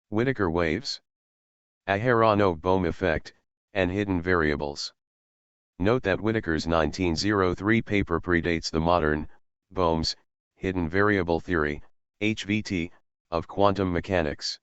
Whittaker waves, Aharonov-Bohm effect, and hidden variables. Note that Whittaker's 1903 paper predates the modern, Bohm's, hidden variable theory, HVT, of quantum mechanics.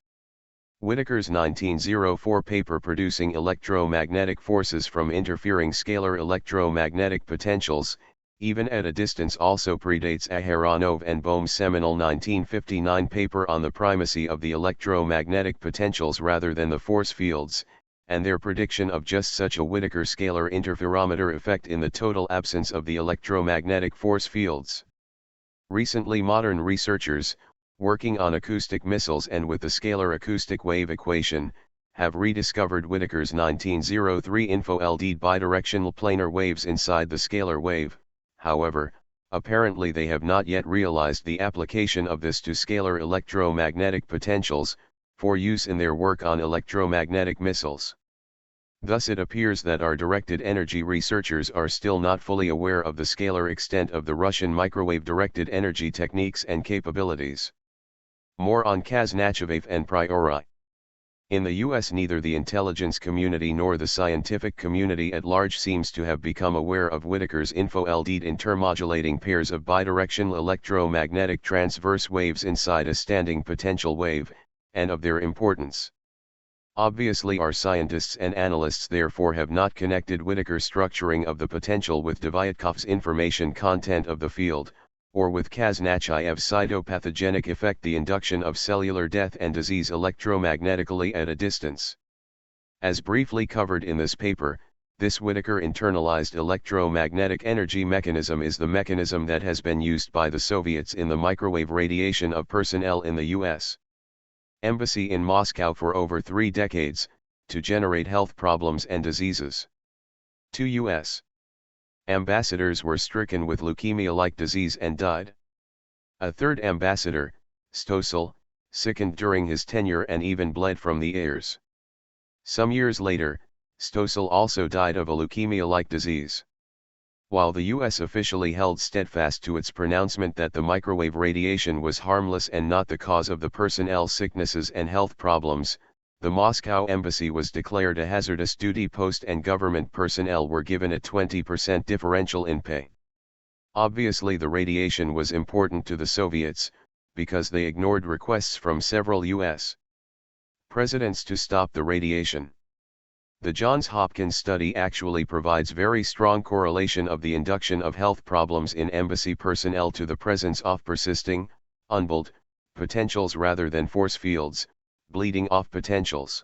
Whittaker's 1904 paper producing electromagnetic forces from interfering scalar electromagnetic potentials, even at a distance, also predates Aharonov and Bohm's seminal 1959 paper on the primacy of the electromagnetic potentials rather than the force fields, and their prediction of just such a Whittaker scalar interferometer effect in the total absence of the electromagnetic force fields. Recently, modern researchers, working on acoustic missiles and with the scalar acoustic wave equation, have rediscovered Whittaker's 1903 info-LD bidirectional planar waves inside the scalar wave. However, apparently they have not yet realized the application of this to scalar electromagnetic potentials, for use in their work on electromagnetic missiles. Thus it appears that our directed energy researchers are still not fully aware of the scalar extent of the Russian microwave directed energy techniques and capabilities. More on Kazanachev and priori. In the US, neither the intelligence community nor the scientific community at large seems to have become aware of Whittaker's info-LD intermodulating pairs of bidirectional electromagnetic transverse waves inside a standing potential wave, and of their importance. Obviously, our scientists and analysts therefore have not connected Whittaker's structuring of the potential with Deviatkov's information content of the field, or with Kazanachev's cytopathogenic effect, the induction of cellular death and disease electromagnetically at a distance. As briefly covered in this paper, this Whittaker internalized electromagnetic energy mechanism is the mechanism that has been used by the Soviets in the microwave radiation of personnel in the U.S. Embassy in Moscow for over 3 decades, to generate health problems and diseases. 2 U.S. ambassadors were stricken with leukemia-like disease and died. A third ambassador, Stossel, sickened during his tenure and even bled from the ears. Some years later, Stossel also died of a leukemia-like disease. While the U.S. officially held steadfast to its pronouncement that the microwave radiation was harmless and not the cause of the personnel's sicknesses and health problems, the Moscow embassy was declared a hazardous duty post and government personnel were given a 20% differential in pay. Obviously, the radiation was important to the Soviets, because they ignored requests from several U.S. presidents to stop the radiation. The Johns Hopkins study actually provides very strong correlation of the induction of health problems in embassy personnel to the presence of persisting, unbound, potentials rather than force fields, bleeding off potentials.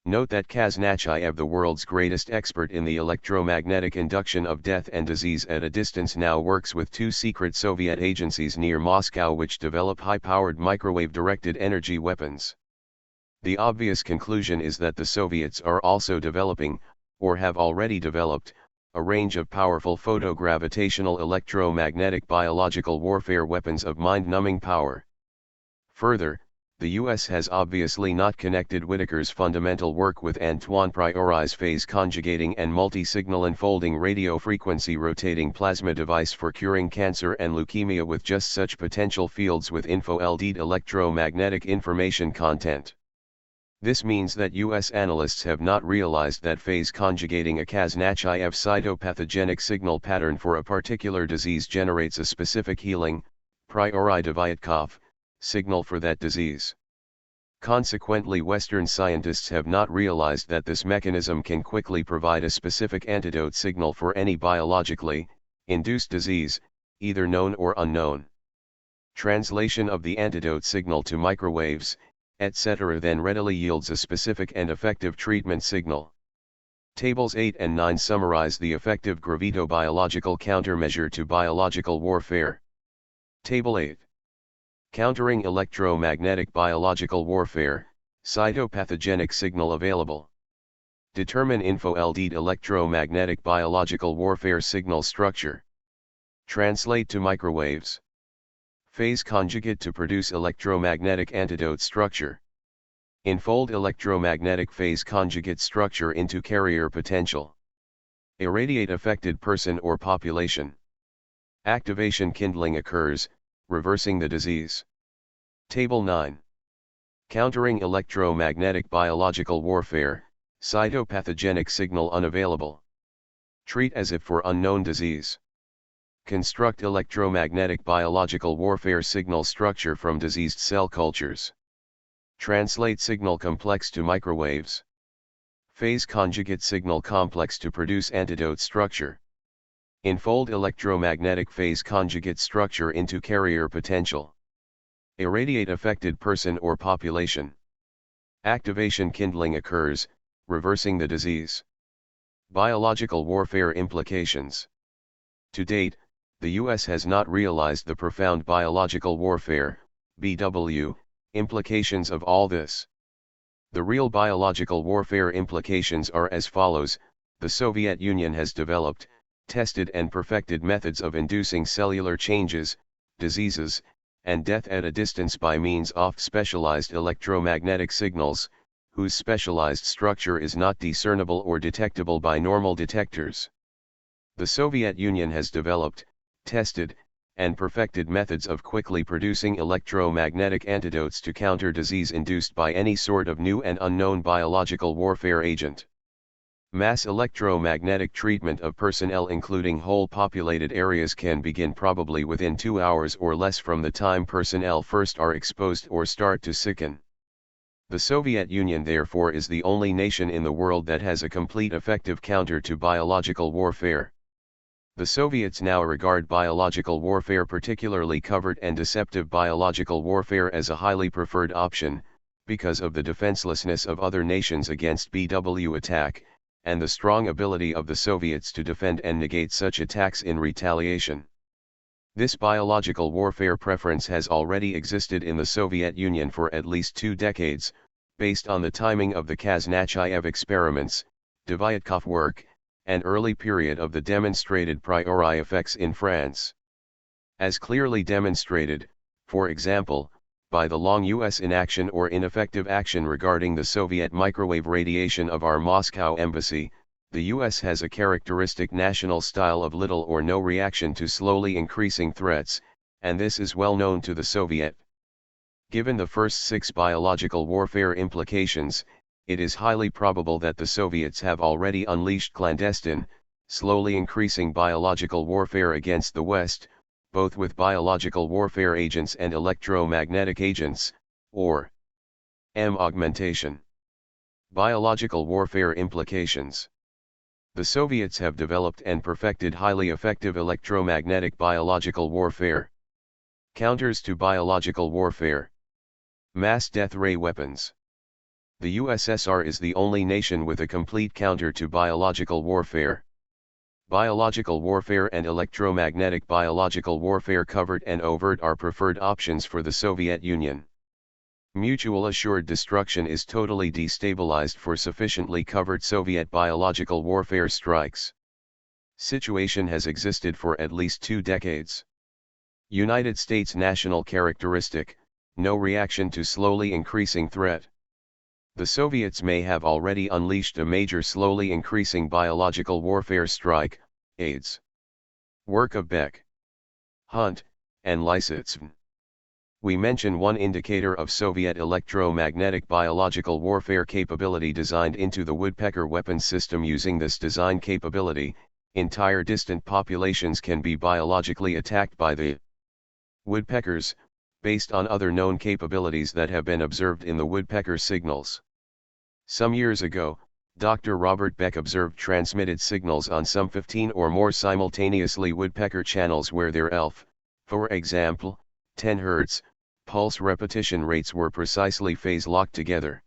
Note that Kazanachev, the world's greatest expert in the electromagnetic induction of death and disease at a distance, now works with 2 secret Soviet agencies near Moscow which develop high-powered microwave-directed energy weapons. The obvious conclusion is that the Soviets are also developing, or have already developed, a range of powerful photogravitational electromagnetic biological warfare weapons of mind-numbing power. Further, the US has obviously not connected Whittaker's fundamental work with Antoine Priori's phase conjugating and multi-signal unfolding radiofrequency rotating plasma device for curing cancer and leukemia with just such potential fields with info-LD electromagnetic information content. This means that US analysts have not realized that phase conjugating a Kazanachev cytopathogenic signal pattern for a particular disease generates a specific healing, priori Deviatkov, signal for that disease. Consequently, Western scientists have not realized that this mechanism can quickly provide a specific antidote signal for any biologically induced disease, either known or unknown. Translation of the antidote signal to microwaves, etc. then readily yields a specific and effective treatment signal. Tables 8 and 9 summarize the effective gravitobiological countermeasure to biological warfare. Table 8. Countering electromagnetic biological warfare, cytopathogenic signal available. Determine info-LD electromagnetic biological warfare signal structure. Translate to microwaves. Phase conjugate to produce electromagnetic antidote structure. Enfold electromagnetic phase conjugate structure into carrier potential. Irradiate affected person or population. Activation kindling occurs, reversing the disease. Table 9. Countering electromagnetic biological warfare, cytopathogenic signal unavailable. Treat as if for unknown disease. Construct electromagnetic biological warfare signal structure from diseased cell cultures. Translate signal complex to microwaves. Phase conjugate signal complex to produce antidote structure. Enfold electromagnetic phase conjugate structure into carrier potential. Irradiate affected person or population. Activation kindling occurs, reversing the disease. Biological warfare implications. To date, the US has not realized the profound biological warfare, BW, implications of all this. The real biological warfare implications are as follows: the Soviet Union has developed, tested and perfected methods of inducing cellular changes, diseases, and death at a distance by means of specialized electromagnetic signals, whose specialized structure is not discernible or detectable by normal detectors. The Soviet Union has developed, tested, and perfected methods of quickly producing electromagnetic antidotes to counter disease induced by any sort of new and unknown biological warfare agent. Mass electromagnetic treatment of personnel including whole populated areas can begin probably within 2 hours or less from the time personnel first are exposed or start to sicken. The Soviet Union therefore is the only nation in the world that has a complete effective counter to biological warfare. The Soviets now regard biological warfare, particularly covert and deceptive biological warfare, as a highly preferred option, because of the defenselessness of other nations against BW attack, and the strong ability of the Soviets to defend and negate such attacks in retaliation. This biological warfare preference has already existed in the Soviet Union for at least 2 decades, based on the timing of the Kazanachayev experiments, Dvyatkov work, and early period of the demonstrated priori effects in France. As clearly demonstrated, for example, by the long U.S. inaction or ineffective action regarding the Soviet microwave radiation of our Moscow embassy, the U.S. has a characteristic national style of little or no reaction to slowly increasing threats, and this is well known to the Soviet. Given the first 6 biological warfare implications, it is highly probable that the Soviets have already unleashed clandestine, slowly increasing biological warfare against the West, both with biological warfare agents and electromagnetic agents, or augmentation. Biological warfare implications. The Soviets have developed and perfected highly effective electromagnetic biological warfare. Counters to biological warfare. Mass death ray weapons. The USSR is the only nation with a complete counter to biological warfare. Biological warfare and electromagnetic biological warfare, covert and overt, are preferred options for the Soviet Union. Mutual assured destruction is totally destabilized for sufficiently covert Soviet biological warfare strikes. Situation has existed for at least 2 decades. United States national characteristic: no reaction to slowly increasing threat. The Soviets may have already unleashed a major slowly increasing biological warfare strike, AIDS. Work of Beck, Hunt, and Lysitsyn. We mention one indicator of Soviet electromagnetic biological warfare capability designed into the woodpecker weapons system. Using this design capability, entire distant populations can be biologically attacked by the woodpeckers, based on other known capabilities that have been observed in the woodpecker signals. Some years ago, Dr. Robert Beck observed transmitted signals on some 15 or more simultaneously woodpecker channels where their ELF, for example, 10 Hz, pulse repetition rates were precisely phase-locked together.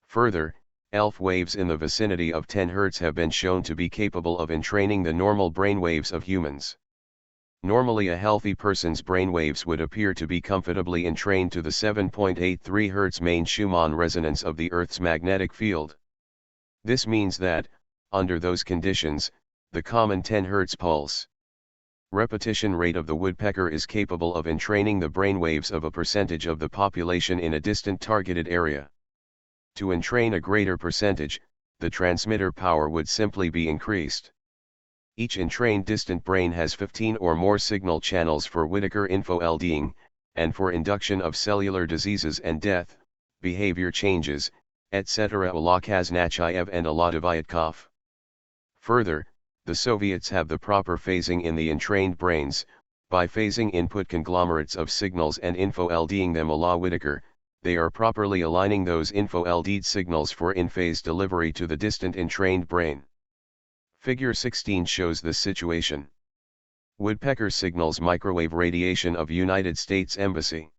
Further, ELF waves in the vicinity of 10 Hz have been shown to be capable of entraining the normal brainwaves of humans. Normally a healthy person's brainwaves would appear to be comfortably entrained to the 7.83 Hz main Schumann resonance of the Earth's magnetic field. This means that, under those conditions, the common 10 Hz pulse repetition rate of the woodpecker is capable of entraining the brainwaves of a percentage of the population in a distant targeted area. To entrain a greater percentage, the transmitter power would simply be increased. Each entrained distant brain has 15 or more signal channels for Whittaker info LDing, and for induction of cellular diseases and death, behavior changes, etc. Allah Khaznachayev and Allah Deviatkov. Further, the Soviets have the proper phasing in the entrained brains, by phasing input conglomerates of signals and info-LDing them Allah Whittaker, they are properly aligning those info-LD'd signals for in-phase delivery to the distant entrained brain. Figure 16 shows this situation. Woodpecker signals microwave radiation of United States Embassy.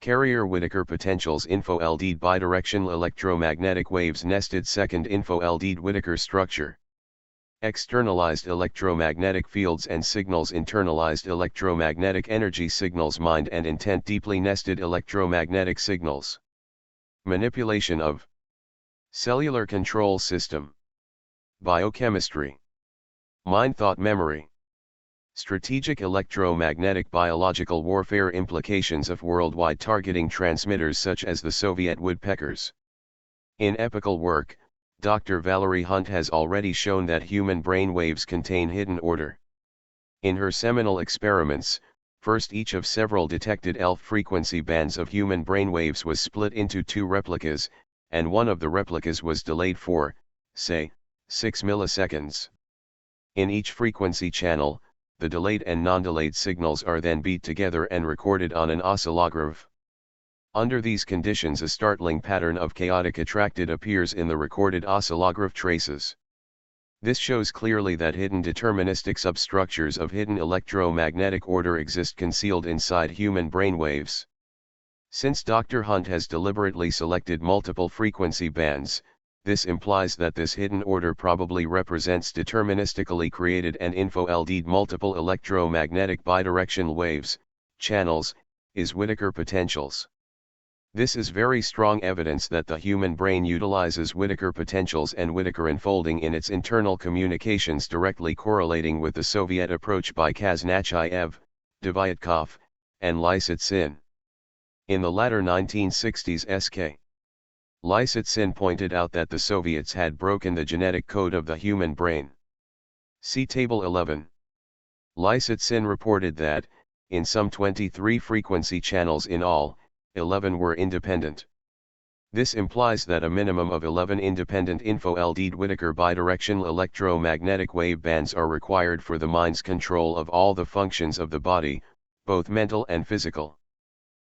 Carrier Whittaker potentials info-LD'd bidirectional electromagnetic waves nested second info-LD'd Whittaker structure. Externalized electromagnetic fields and signals internalized electromagnetic energy signals mind and intent deeply nested electromagnetic signals. Manipulation of cellular control system. Biochemistry. Mind thought memory. Strategic electromagnetic biological warfare implications of worldwide targeting transmitters such as the Soviet woodpeckers. In epical work, Dr. Valerie Hunt has already shown that human brain waves contain hidden order. In her seminal experiments, first each of several detected ELF frequency bands of human brain waves was split into two replicas, and one of the replicas was delayed for, say, 6 milliseconds. In each frequency channel, the delayed and non-delayed signals are then beat together and recorded on an oscillograph. Under these conditions a startling pattern of chaotic attracted appears in the recorded oscillograph traces. This shows clearly that hidden deterministic substructures of hidden electromagnetic order exist concealed inside human brainwaves. Since Dr. Hunt has deliberately selected multiple frequency bands, this implies that this hidden order probably represents deterministically created and info-LD'd multiple electromagnetic bidirectional waves, channels, is Whittaker potentials. This is very strong evidence that the human brain utilizes Whittaker potentials and Whittaker unfolding in its internal communications directly correlating with the Soviet approach by Khaznachayev, Deviatkov, and Lysitsyn. In the latter 1960s SK. Lysitsyn pointed out that the Soviets had broken the genetic code of the human brain. See Table 11. Lysitsyn reported that, in some 23 frequency channels in all, 11 were independent. This implies that a minimum of 11 independent info-LD'd Whittaker bidirectional electromagnetic wave bands are required for the mind's control of all the functions of the body, both mental and physical.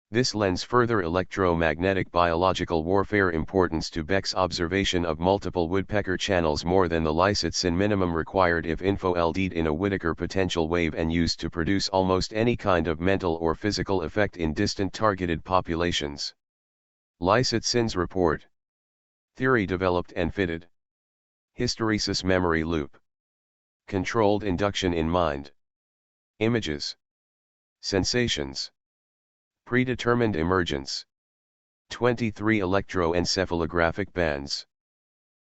This lends further electromagnetic biological warfare importance to Beck's observation of multiple woodpecker channels more than the Lysitsyn minimum required if info-LD'd in a Whittaker potential wave and used to produce almost any kind of mental or physical effect in distant targeted populations. Lysitsyn's report. Theory developed and fitted. Hysteresis memory loop. Controlled induction in mind. Images. Sensations. Predetermined emergence. 23 electroencephalographic bands.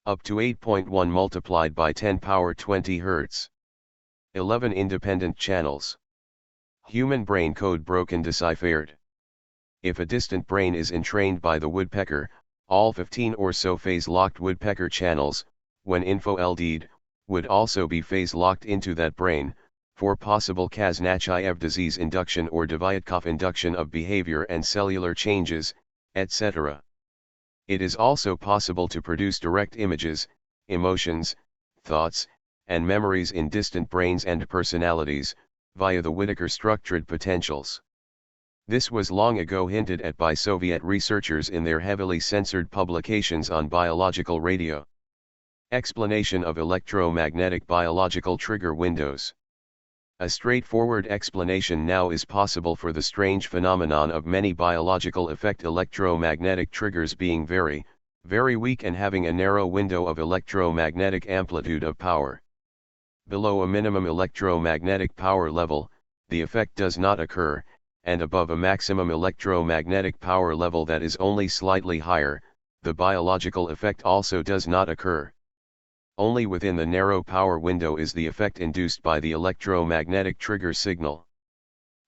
Up to 8.1 multiplied by 10 power 20 Hz. 11 independent channels. Human brain code broken deciphered. If a distant brain is entrained by the woodpecker, all 15 or so phase-locked woodpecker channels, when info-LD'd, would also be phase-locked into that brain, for possible Khaznachayev disease induction or Deviatkov induction of behavior and cellular changes, etc. It is also possible to produce direct images, emotions, thoughts, and memories in distant brains and personalities, via the Whittaker structured potentials. This was long ago hinted at by Soviet researchers in their heavily censored publications on biological radio. Explanation of electromagnetic biological trigger windows. A straightforward explanation now is possible for the strange phenomenon of many biological effect electromagnetic triggers being very, very weak and having a narrow window of electromagnetic amplitude of power. Below a minimum electromagnetic power level, the effect does not occur, and above a maximum electromagnetic power level that is only slightly higher, the biological effect also does not occur. Only within the narrow power window is the effect induced by the electromagnetic trigger signal.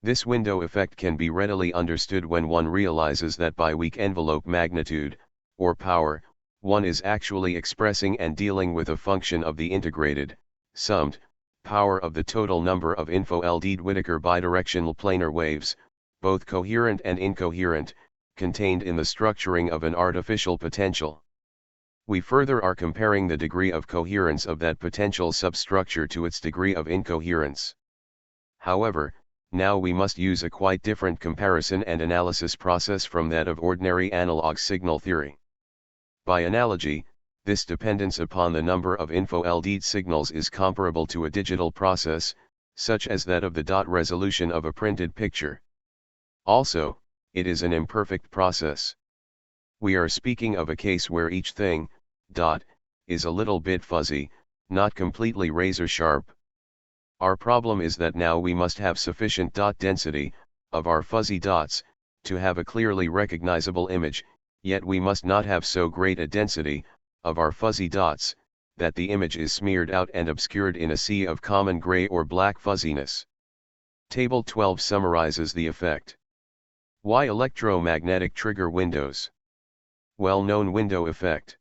This window effect can be readily understood when one realizes that by weak envelope magnitude, or power, one is actually expressing and dealing with a function of the integrated, summed, power of the total number of info-LD'd Whittaker bidirectional planar waves, both coherent and incoherent, contained in the structuring of an artificial potential. We further are comparing the degree of coherence of that potential substructure to its degree of incoherence. However, now we must use a quite different comparison and analysis process from that of ordinary analog signal theory. By analogy, this dependence upon the number of info-LD signals is comparable to a digital process, such as that of the dot resolution of a printed picture. Also, it is an imperfect process. We are speaking of a case where each thing, dot, is a little bit fuzzy, not completely razor sharp. Our problem is that now we must have sufficient dot density, of our fuzzy dots, to have a clearly recognizable image, yet we must not have so great a density, of our fuzzy dots, that the image is smeared out and obscured in a sea of common gray or black fuzziness. Table 12 summarizes the effect. Why electromagnetic trigger windows? Well-known window effect.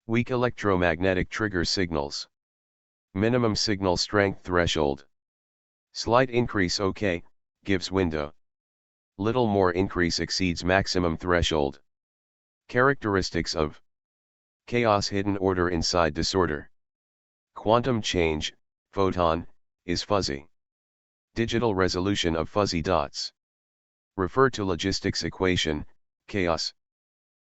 Weak electromagnetic trigger signals. Minimum signal strength threshold. Slight increase OK, gives window. Little more increase exceeds maximum threshold. Characteristics of chaos, hidden order inside disorder. Quantum change, photon, is fuzzy. Digital resolution of fuzzy dots. Refer to logistics equation, chaos.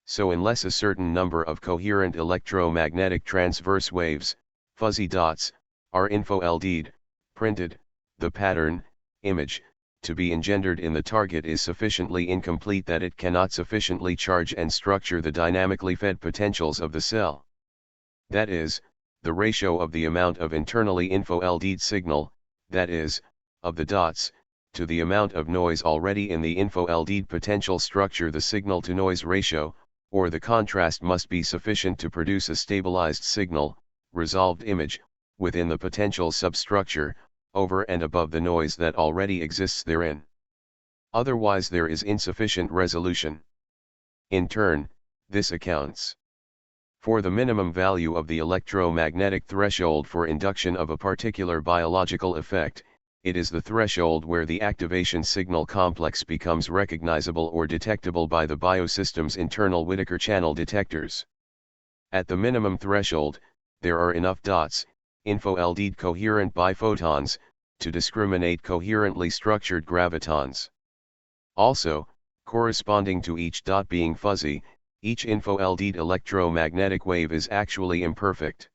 So unless a certain number of coherent electromagnetic transverse waves, fuzzy dots, are info-LD'd, printed, the pattern, image, to be engendered in the target is sufficiently incomplete that it cannot sufficiently charge and structure the dynamically fed potentials of the cell. That is, the ratio of the amount of internally info-LD'd signal, that is, of the dots, to the amount of noise already in the info-LD'd potential structure, the signal-to-noise ratio, or the contrast, must be sufficient to produce a stabilized signal, resolved image, within the potential substructure, over and above the noise that already exists therein. Otherwise there is insufficient resolution. In turn, this accounts for the minimum value of the electromagnetic threshold for induction of a particular biological effect. It is the threshold where the activation signal complex becomes recognizable or detectable by the biosystem's internal Whittaker channel detectors. At the minimum threshold, there are enough dots, info-LD'd coherent biphotons, to discriminate coherently structured gravitons. Also, corresponding to each dot being fuzzy, each info-LD'd electromagnetic wave is actually imperfect.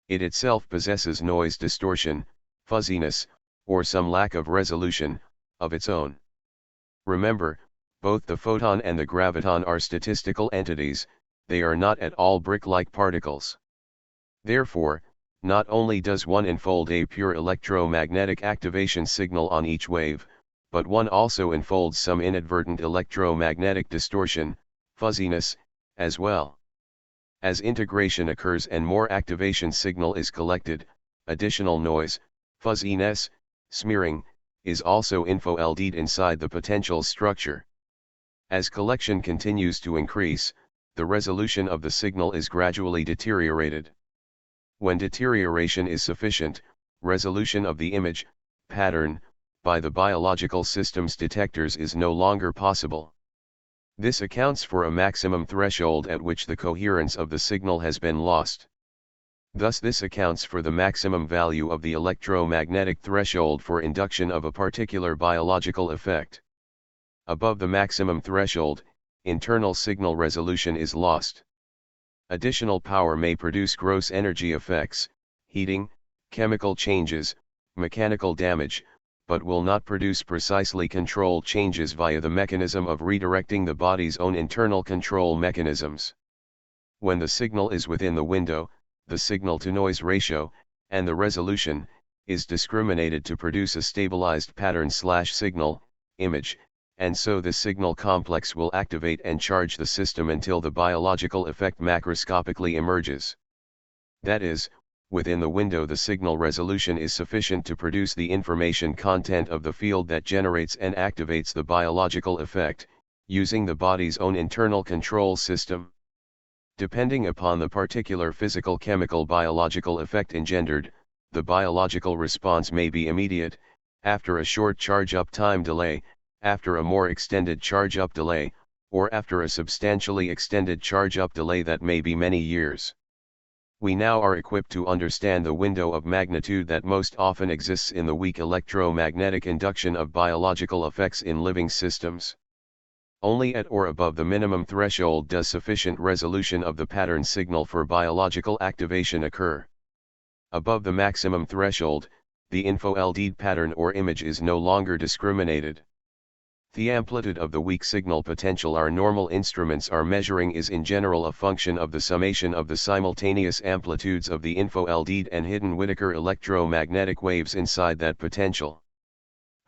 It itself possesses noise distortion, fuzziness, or some lack of resolution, of its own. Remember, both the photon and the graviton are statistical entities, they are not at all brick-like particles. Therefore, not only does one enfold a pure electromagnetic activation signal on each wave, but one also enfolds some inadvertent electromagnetic distortion, fuzziness, as well. As integration occurs and more activation signal is collected, additional noise, fuzziness, smearing, is also info-LD'd inside the potential structure. As collection continues to increase, the resolution of the signal is gradually deteriorated. When deterioration is sufficient, resolution of the image, pattern, by the biological system's detectors is no longer possible. This accounts for a maximum threshold at which the coherence of the signal has been lost. Thus this accounts for the maximum value of the electromagnetic threshold for induction of a particular biological effect. Above the maximum threshold, internal signal resolution is lost. Additional power may produce gross energy effects, heating, chemical changes, mechanical damage, but will not produce precisely controlled changes via the mechanism of redirecting the body's own internal control mechanisms. When the signal is within the window, the signal-to-noise ratio, and the resolution, is discriminated to produce a stabilized pattern/signal, image, and so the signal complex will activate and charge the system until the biological effect macroscopically emerges. That is, within the window the signal resolution is sufficient to produce the information content of the field that generates and activates the biological effect, using the body's own internal control system. Depending upon the particular physical chemical biological effect engendered, the biological response may be immediate, after a short charge-up time delay, after a more extended charge-up delay, or after a substantially extended charge-up delay that may be many years. We now are equipped to understand the window of magnitude that most often exists in the weak electromagnetic induction of biological effects in living systems. Only at or above the minimum threshold does sufficient resolution of the pattern signal for biological activation occur. Above the maximum threshold, the info-LD pattern or image is no longer discriminated. The amplitude of the weak signal potential our normal instruments are measuring is in general a function of the summation of the simultaneous amplitudes of the info-LD and hidden Whittaker electromagnetic waves inside that potential.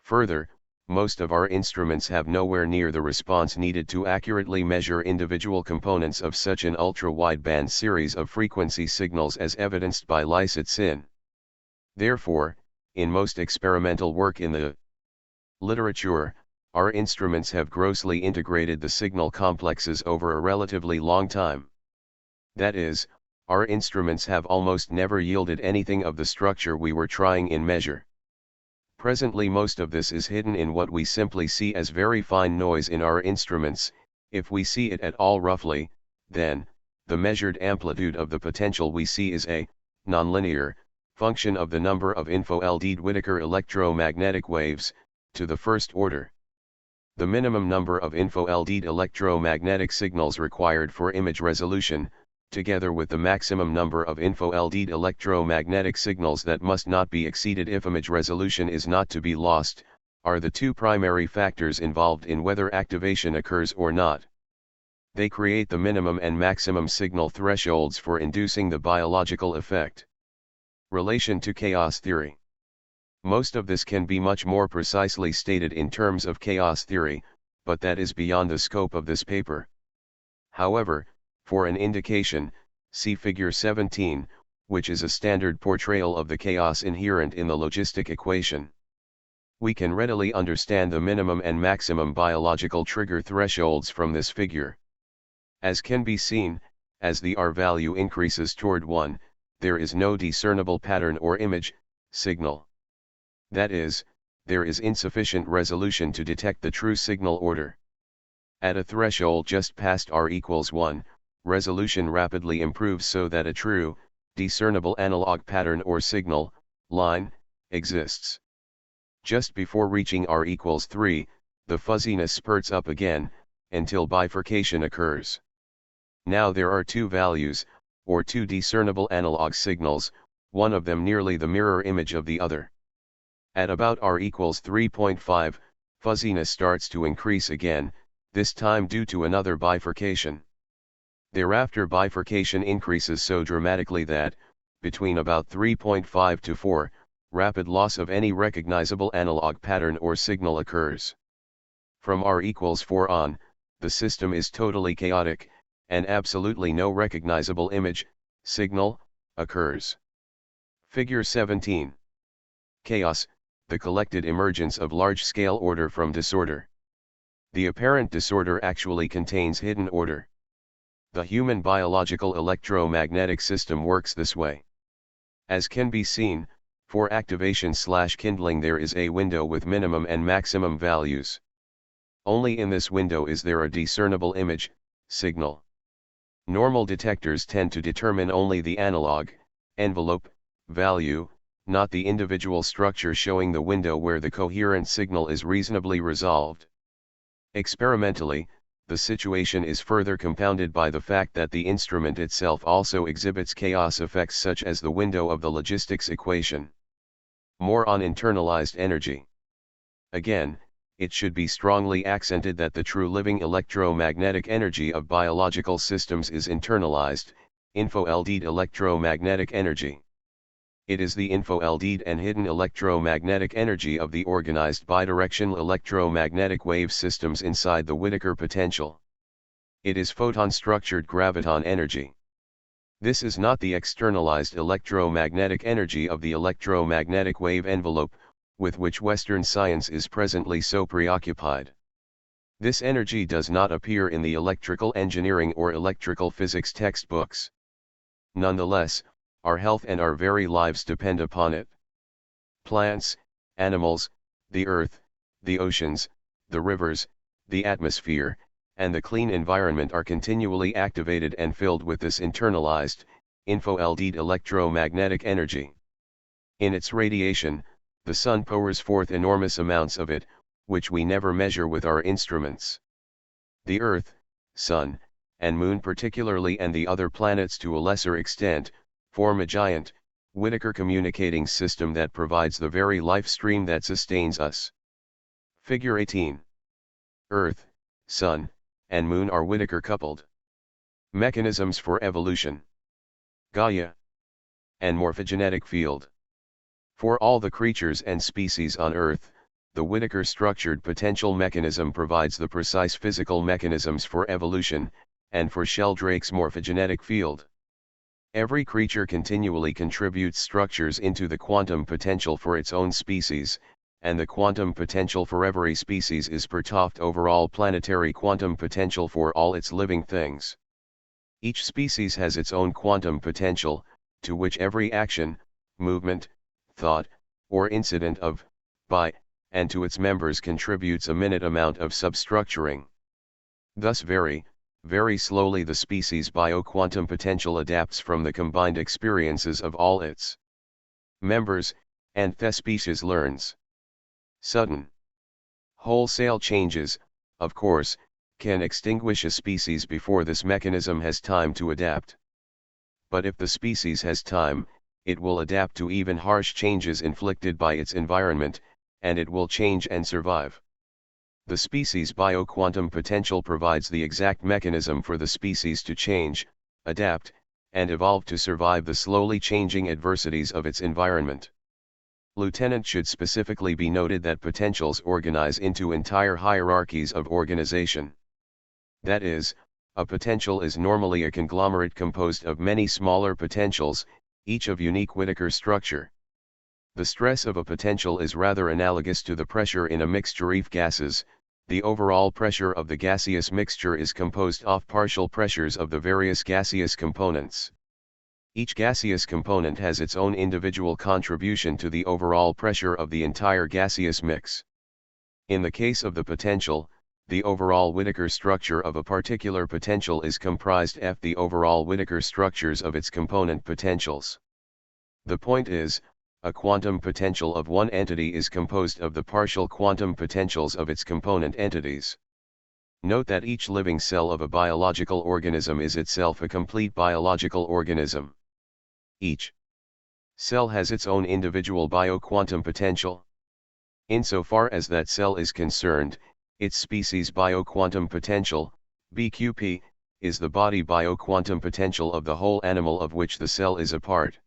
Further, most of our instruments have nowhere near the response needed to accurately measure individual components of such an ultra-wideband series of frequency signals as evidenced by Licit-SIN. Therefore, in most experimental work in the literature, our instruments have grossly integrated the signal complexes over a relatively long time. That is, our instruments have almost never yielded anything of the structure we were trying in measure. Presently most of this is hidden in what we simply see as very fine noise in our instruments. If we see it at all roughly, then, the measured amplitude of the potential we see is a nonlinear function of the number of info-LD Whittaker electromagnetic waves, to the first order. The minimum number of info-LD electromagnetic signals required for image resolution, together with the maximum number of info-LD electromagnetic signals that must not be exceeded if image resolution is not to be lost, are the two primary factors involved in whether activation occurs or not. They create the minimum and maximum signal thresholds for inducing the biological effect. Relation to chaos theory. Most of this can be much more precisely stated in terms of chaos theory, but that is beyond the scope of this paper. However, for an indication, see Figure 17, which is a standard portrayal of the chaos inherent in the logistic equation. We can readily understand the minimum and maximum biological trigger thresholds from this figure. As can be seen, as the R value increases toward 1, there is no discernible pattern or image, signal. That is, there is insufficient resolution to detect the true signal order. At a threshold just past R equals 1, resolution rapidly improves so that a true, discernible analog pattern or signal, line, exists. Just before reaching R equals 3, the fuzziness spurts up again, until bifurcation occurs. Now there are two values, or two discernible analog signals, one of them nearly the mirror image of the other. At about R equals 3.5, fuzziness starts to increase again, this time due to another bifurcation. Thereafter bifurcation increases so dramatically that, between about 3.5 to 4, rapid loss of any recognizable analog pattern or signal occurs. From R equals 4 on, the system is totally chaotic, and absolutely no recognizable image, signal, occurs. Figure 17. Chaos, the collected emergence of large-scale order from disorder. The apparent disorder actually contains hidden order. The human biological electromagnetic system works this way. As can be seen, for activation/kindling there is a window with minimum and maximum values. Only in this window is there a discernible image, signal. Normal detectors tend to determine only the analog, envelope, value, not the individual structure showing the window where the coherent signal is reasonably resolved. Experimentally, the situation is further compounded by the fact that the instrument itself also exhibits chaos effects such as the window of the logistics equation. More on internalized energy. Again, it should be strongly accented that the true living electromagnetic energy of biological systems is internalized, info-LD electromagnetic energy. It is the info-LD and hidden electromagnetic energy of the organized bidirectional electromagnetic wave systems inside the Whittaker potential. It is photon-structured graviton energy. This is not the externalized electromagnetic energy of the electromagnetic wave envelope, with which Western science is presently so preoccupied. This energy does not appear in the electrical engineering or electrical physics textbooks. Nonetheless, our health and our very lives depend upon it. Plants, animals, the earth, the oceans, the rivers, the atmosphere, and the clean environment are continually activated and filled with this internalized, info-LD electromagnetic energy. In its radiation, the sun pours forth enormous amounts of it, which we never measure with our instruments. The Earth, Sun, and Moon particularly, and the other planets to a lesser extent, form a giant, Whittaker communicating system that provides the very life stream that sustains us. Figure 18. Earth, Sun, and Moon are Whittaker coupled. Mechanisms for evolution. Gaia. And morphogenetic field. For all the creatures and species on Earth, the Whittaker structured potential mechanism provides the precise physical mechanisms for evolution, and for Sheldrake's morphogenetic field. Every creature continually contributes structures into the quantum potential for its own species, and the quantum potential for every species is per Toft overall planetary quantum potential for all its living things. Each species has its own quantum potential, to which every action, movement, thought, or incident of, by, and to its members contributes a minute amount of substructuring. Thus very slowly the species bioquantum potential adapts from the combined experiences of all its members, and the species learns. Sudden, wholesale changes, of course, can extinguish a species before this mechanism has time to adapt. But if the species has time, it will adapt to even harsh changes inflicted by its environment, and it will change and survive. The species bioquantum potential provides the exact mechanism for the species to change, adapt, and evolve to survive the slowly changing adversities of its environment. Lieutenant, should specifically be noted that potentials organize into entire hierarchies of organization. That is, a potential is normally a conglomerate composed of many smaller potentials, each of unique Whittaker structure. The stress of a potential is rather analogous to the pressure in a mixture of gases. The overall pressure of the gaseous mixture is composed of partial pressures of the various gaseous components. Each gaseous component has its own individual contribution to the overall pressure of the entire gaseous mix. In the case of the potential, the overall Whittaker structure of a particular potential is comprised of the overall Whittaker structures of its component potentials. The point is, a quantum potential of one entity is composed of the partial quantum potentials of its component entities. Note that each living cell of a biological organism is itself a complete biological organism. Each cell has its own individual bioquantum potential. Insofar as that cell is concerned, its species bioquantum potential, BQP, is the body bioquantum potential of the whole animal of which the cell is a part.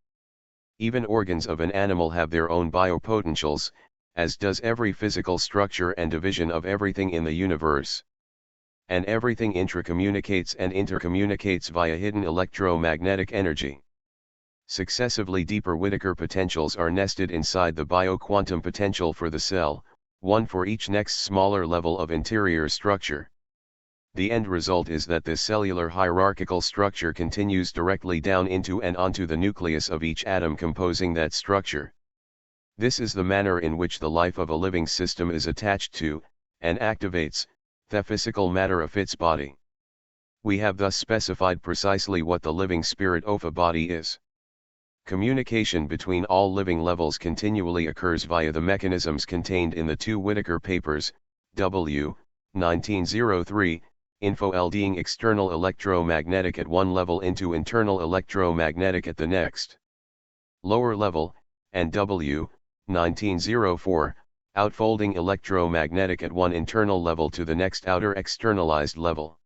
Even organs of an animal have their own biopotentials, as does every physical structure and division of everything in the universe. And everything intracommunicates and intercommunicates via hidden electromagnetic energy. Successively deeper Whittaker potentials are nested inside the bioquantum potential for the cell, one for each next smaller level of interior structure. The end result is that this cellular hierarchical structure continues directly down into and onto the nucleus of each atom composing that structure. This is the manner in which the life of a living system is attached to, and activates, the physical matter of its body. We have thus specified precisely what the living spirit of a body is. Communication between all living levels continually occurs via the mechanisms contained in the two Whittaker papers, W. 1903, info-LDing external electromagnetic at one level into internal electromagnetic at the next lower level, and W. 1904, outfolding electromagnetic at one internal level to the next outer externalized level.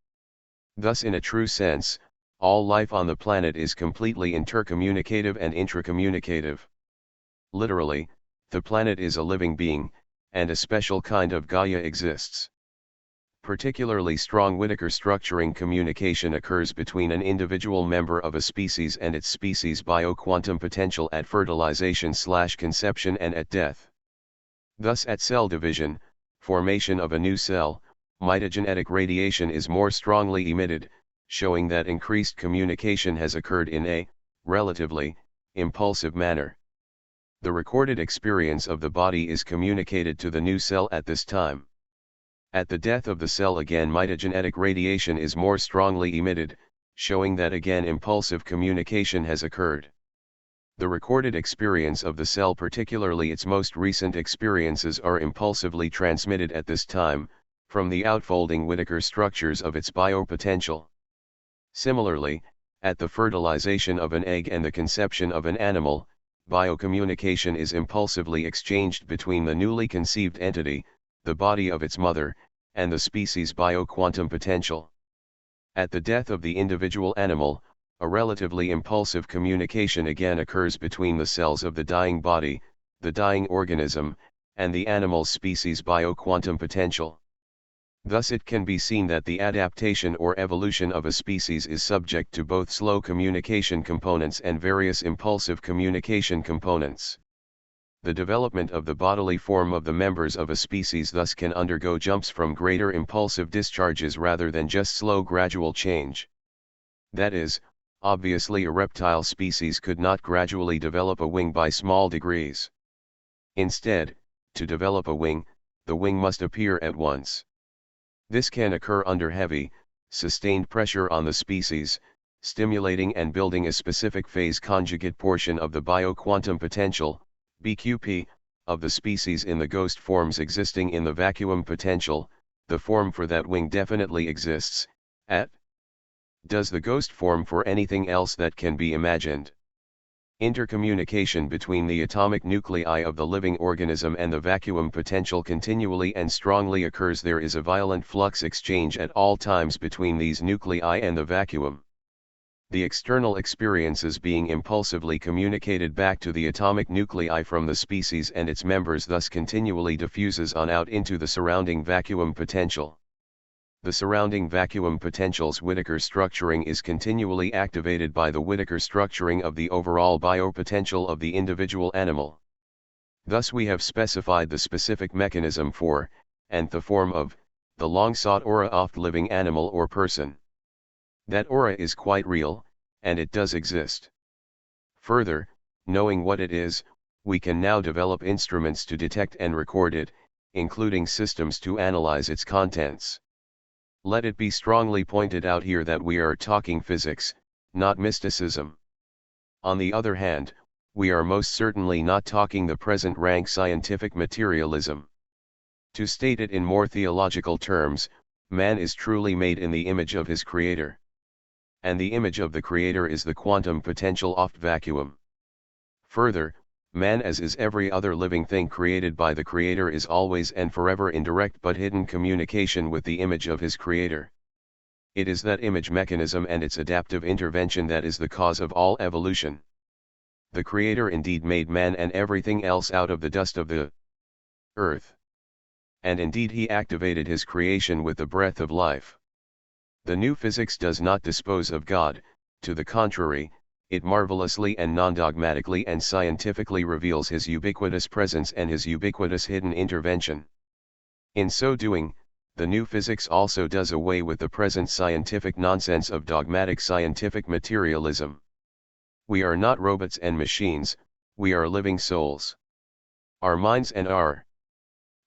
Thus, in a true sense, all life on the planet is completely intercommunicative and intracommunicative. Literally, the planet is a living being, and a special kind of Gaia exists. Particularly strong Whittaker structuring communication occurs between an individual member of a species and its species bioquantum potential at fertilization/conception and at death. Thus, at cell division, formation of a new cell, mitogenetic radiation is more strongly emitted, showing that increased communication has occurred in a, relatively, impulsive manner. The recorded experience of the body is communicated to the new cell at this time. At the death of the cell again mitogenetic radiation is more strongly emitted, showing that again impulsive communication has occurred. The recorded experience of the cell, particularly its most recent experiences, are impulsively transmitted at this time, from the outfolding Whittaker structures of its biopotential. Similarly, at the fertilization of an egg and the conception of an animal, biocommunication is impulsively exchanged between the newly conceived entity, the body of its mother, and the species' bioquantum potential. At the death of the individual animal, a relatively impulsive communication again occurs between the cells of the dying body, the dying organism, and the animal's species' bioquantum potential. Thus it can be seen that the adaptation or evolution of a species is subject to both slow communication components and various impulsive communication components. The development of the bodily form of the members of a species thus can undergo jumps from greater impulsive discharges rather than just slow gradual change. That is, obviously a reptile species could not gradually develop a wing by small degrees. Instead, to develop a wing, the wing must appear at once. This can occur under heavy, sustained pressure on the species, stimulating and building a specific phase conjugate portion of the bioquantum potential, BQP, of the species in the ghost forms existing in the vacuum potential. The form for that wing definitely exists. Does the ghost form for anything else that can be imagined? Intercommunication between the atomic nuclei of the living organism and the vacuum potential continually and strongly occurs. There is a violent flux exchange at all times between these nuclei and the vacuum. The external experiences being impulsively communicated back to the atomic nuclei from the species and its members thus continually diffuses on out into the surrounding vacuum potential. The surrounding vacuum potential's Whittaker structuring is continually activated by the Whittaker structuring of the overall biopotential of the individual animal. Thus we have specified the specific mechanism for, and the form of, the long-sought aura of the living animal or person. That aura is quite real, and it does exist. Further, knowing what it is, we can now develop instruments to detect and record it, including systems to analyze its contents. Let it be strongly pointed out here that we are talking physics, not mysticism. On the other hand, we are most certainly not talking the present rank scientific materialism. To state it in more theological terms, man is truly made in the image of his Creator. And the image of the Creator is the quantum potential of vacuum. Further, man, as is every other living thing created by the Creator, is always and forever in direct but hidden communication with the image of his Creator. It is that image mechanism and its adaptive intervention that is the cause of all evolution. The Creator indeed made man and everything else out of the dust of the earth. And indeed he activated his creation with the breath of life. The new physics does not dispose of God, to the contrary, it marvelously and non-dogmatically and scientifically reveals his ubiquitous presence and his ubiquitous hidden intervention. In so doing, the new physics also does away with the present scientific nonsense of dogmatic scientific materialism. We are not robots and machines, we are living souls. Our minds and our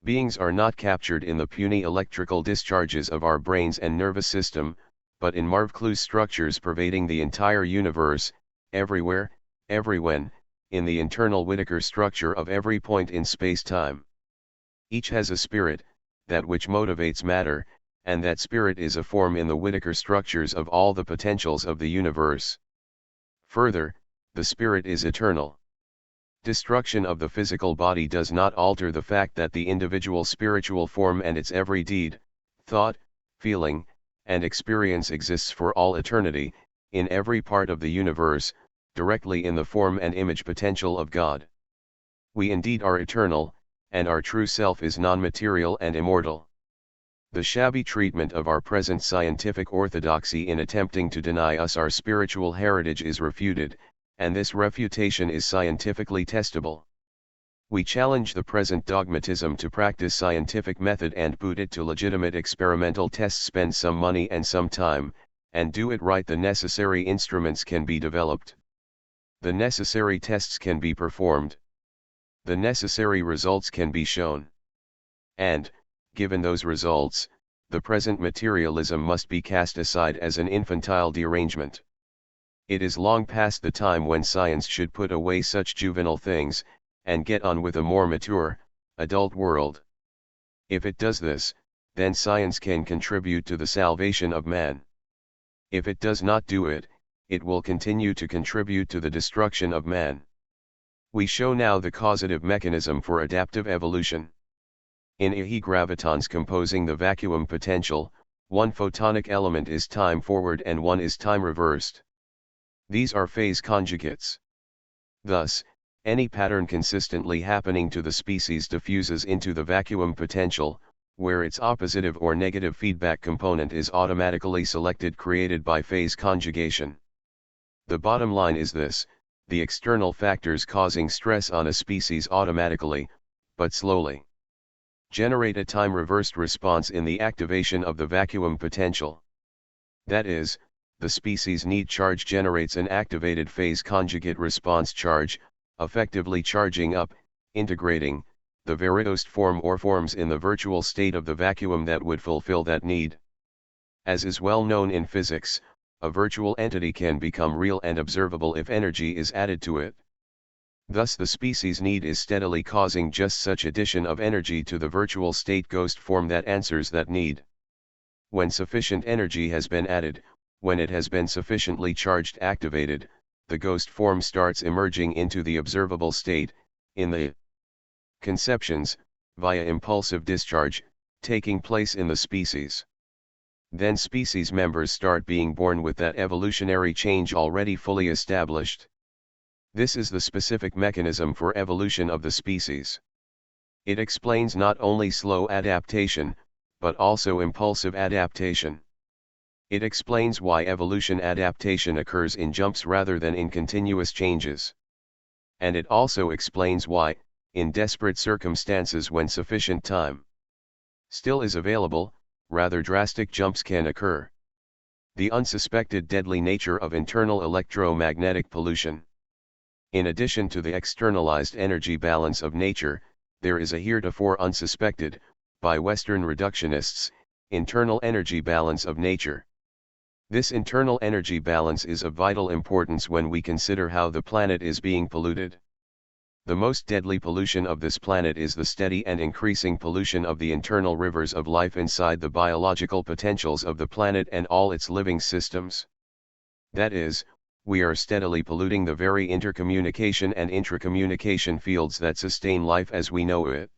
beings are not captured in the puny electrical discharges of our brains and nervous system, but in marvelous structures pervading the entire universe, everywhere, everywhen, in the internal Whittaker structure of every point in space-time. Each has a spirit, that which motivates matter, and that spirit is a form in the Whittaker structures of all the potentials of the universe. Further, the spirit is eternal. Destruction of the physical body does not alter the fact that the individual spiritual form and its every deed, thought, feeling, and experience exists for all eternity, in every part of the universe, directly in the form and image potential of God. We indeed are eternal, and our true self is non-material and immortal. The shabby treatment of our present scientific orthodoxy in attempting to deny us our spiritual heritage is refuted, and this refutation is scientifically testable. We challenge the present dogmatism to practice scientific method and put it to legitimate experimental tests. Spend some money and some time, and do it right. The necessary instruments can be developed. The necessary tests can be performed. The necessary results can be shown. And, Given those results, the present materialism must be cast aside as an infantile derangement. It is long past the time when science should put away such juvenile things, and get on with a more mature, adult world. If it does this, then science can contribute to the salvation of man. If it does not do it, it will continue to contribute to the destruction of man. We show now the causative mechanism for adaptive evolution. In a gravitons composing the vacuum potential, one photonic element is time forward and one is time reversed. These are phase conjugates. Thus, any pattern consistently happening to the species diffuses into the vacuum potential, where its oppositive or negative feedback component is automatically selected, created by phase conjugation. The bottom line is this: the external factors causing stress on a species automatically, but slowly, generate a time-reversed response in the activation of the vacuum potential. That is, the species need charge generates an activated phase conjugate response charge, effectively charging up, integrating, the veritosed form or forms in the virtual state of the vacuum that would fulfill that need. As is well known in physics, a virtual entity can become real and observable if energy is added to it. Thus the species need is steadily causing just such addition of energy to the virtual state ghost form that answers that need. When sufficient energy has been added, when it has been sufficiently charged activated, the ghost form starts emerging into the observable state, in the conceptions, via impulsive discharge, taking place in the species. Then species members start being born with that evolutionary change already fully established. This is the specific mechanism for evolution of the species. It explains not only slow adaptation, but also impulsive adaptation. It explains why evolution adaptation occurs in jumps rather than in continuous changes. And it also explains why, in desperate circumstances when sufficient time still is available, rather drastic jumps can occur. The unsuspected deadly nature of internal electromagnetic pollution. In addition to the externalized energy balance of nature, there is a heretofore unsuspected, by Western reductionists, internal energy balance of nature. This internal energy balance is of vital importance when we consider how the planet is being polluted. The most deadly pollution of this planet is the steady and increasing pollution of the internal rivers of life inside the biological potentials of the planet and all its living systems. That is, we are steadily polluting the very intercommunication and intracommunication fields that sustain life as we know it.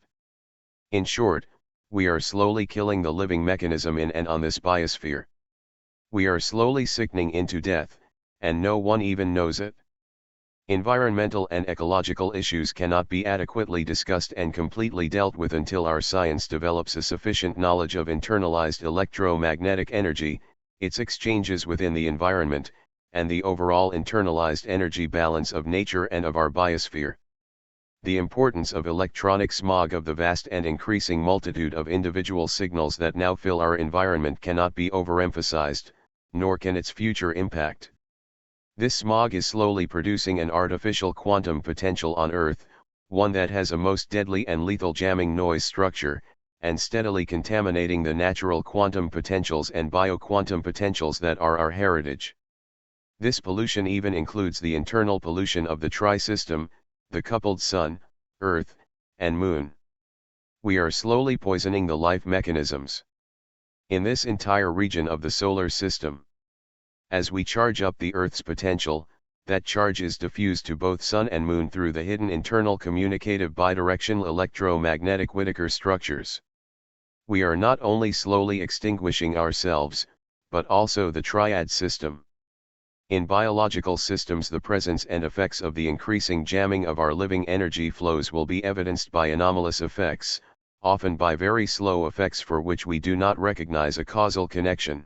In short, we are slowly killing the living mechanism in and on this biosphere. We are slowly sickening into death, and no one even knows it. Environmental and ecological issues cannot be adequately discussed and completely dealt with until our science develops a sufficient knowledge of internalized electromagnetic energy, its exchanges within the environment, and the overall internalized energy balance of nature and of our biosphere. The importance of electronic smog of the vast and increasing multitude of individual signals that now fill our environment cannot be overemphasized, nor can its future impact. This smog is slowly producing an artificial quantum potential on Earth, one that has a most deadly and lethal jamming noise structure, and steadily contaminating the natural quantum potentials and bioquantum potentials that are our heritage. This pollution even includes the internal pollution of the tri-system, the coupled Sun, Earth, and Moon. We are slowly poisoning the life mechanisms in this entire region of the solar system. As we charge up the Earth's potential, that charge is diffused to both Sun and Moon through the hidden internal communicative bidirectional electromagnetic Whittaker structures. We are not only slowly extinguishing ourselves, but also the triad system. In biological systems, the presence and effects of the increasing jamming of our living energy flows will be evidenced by anomalous effects, often by very slow effects for which we do not recognize a causal connection.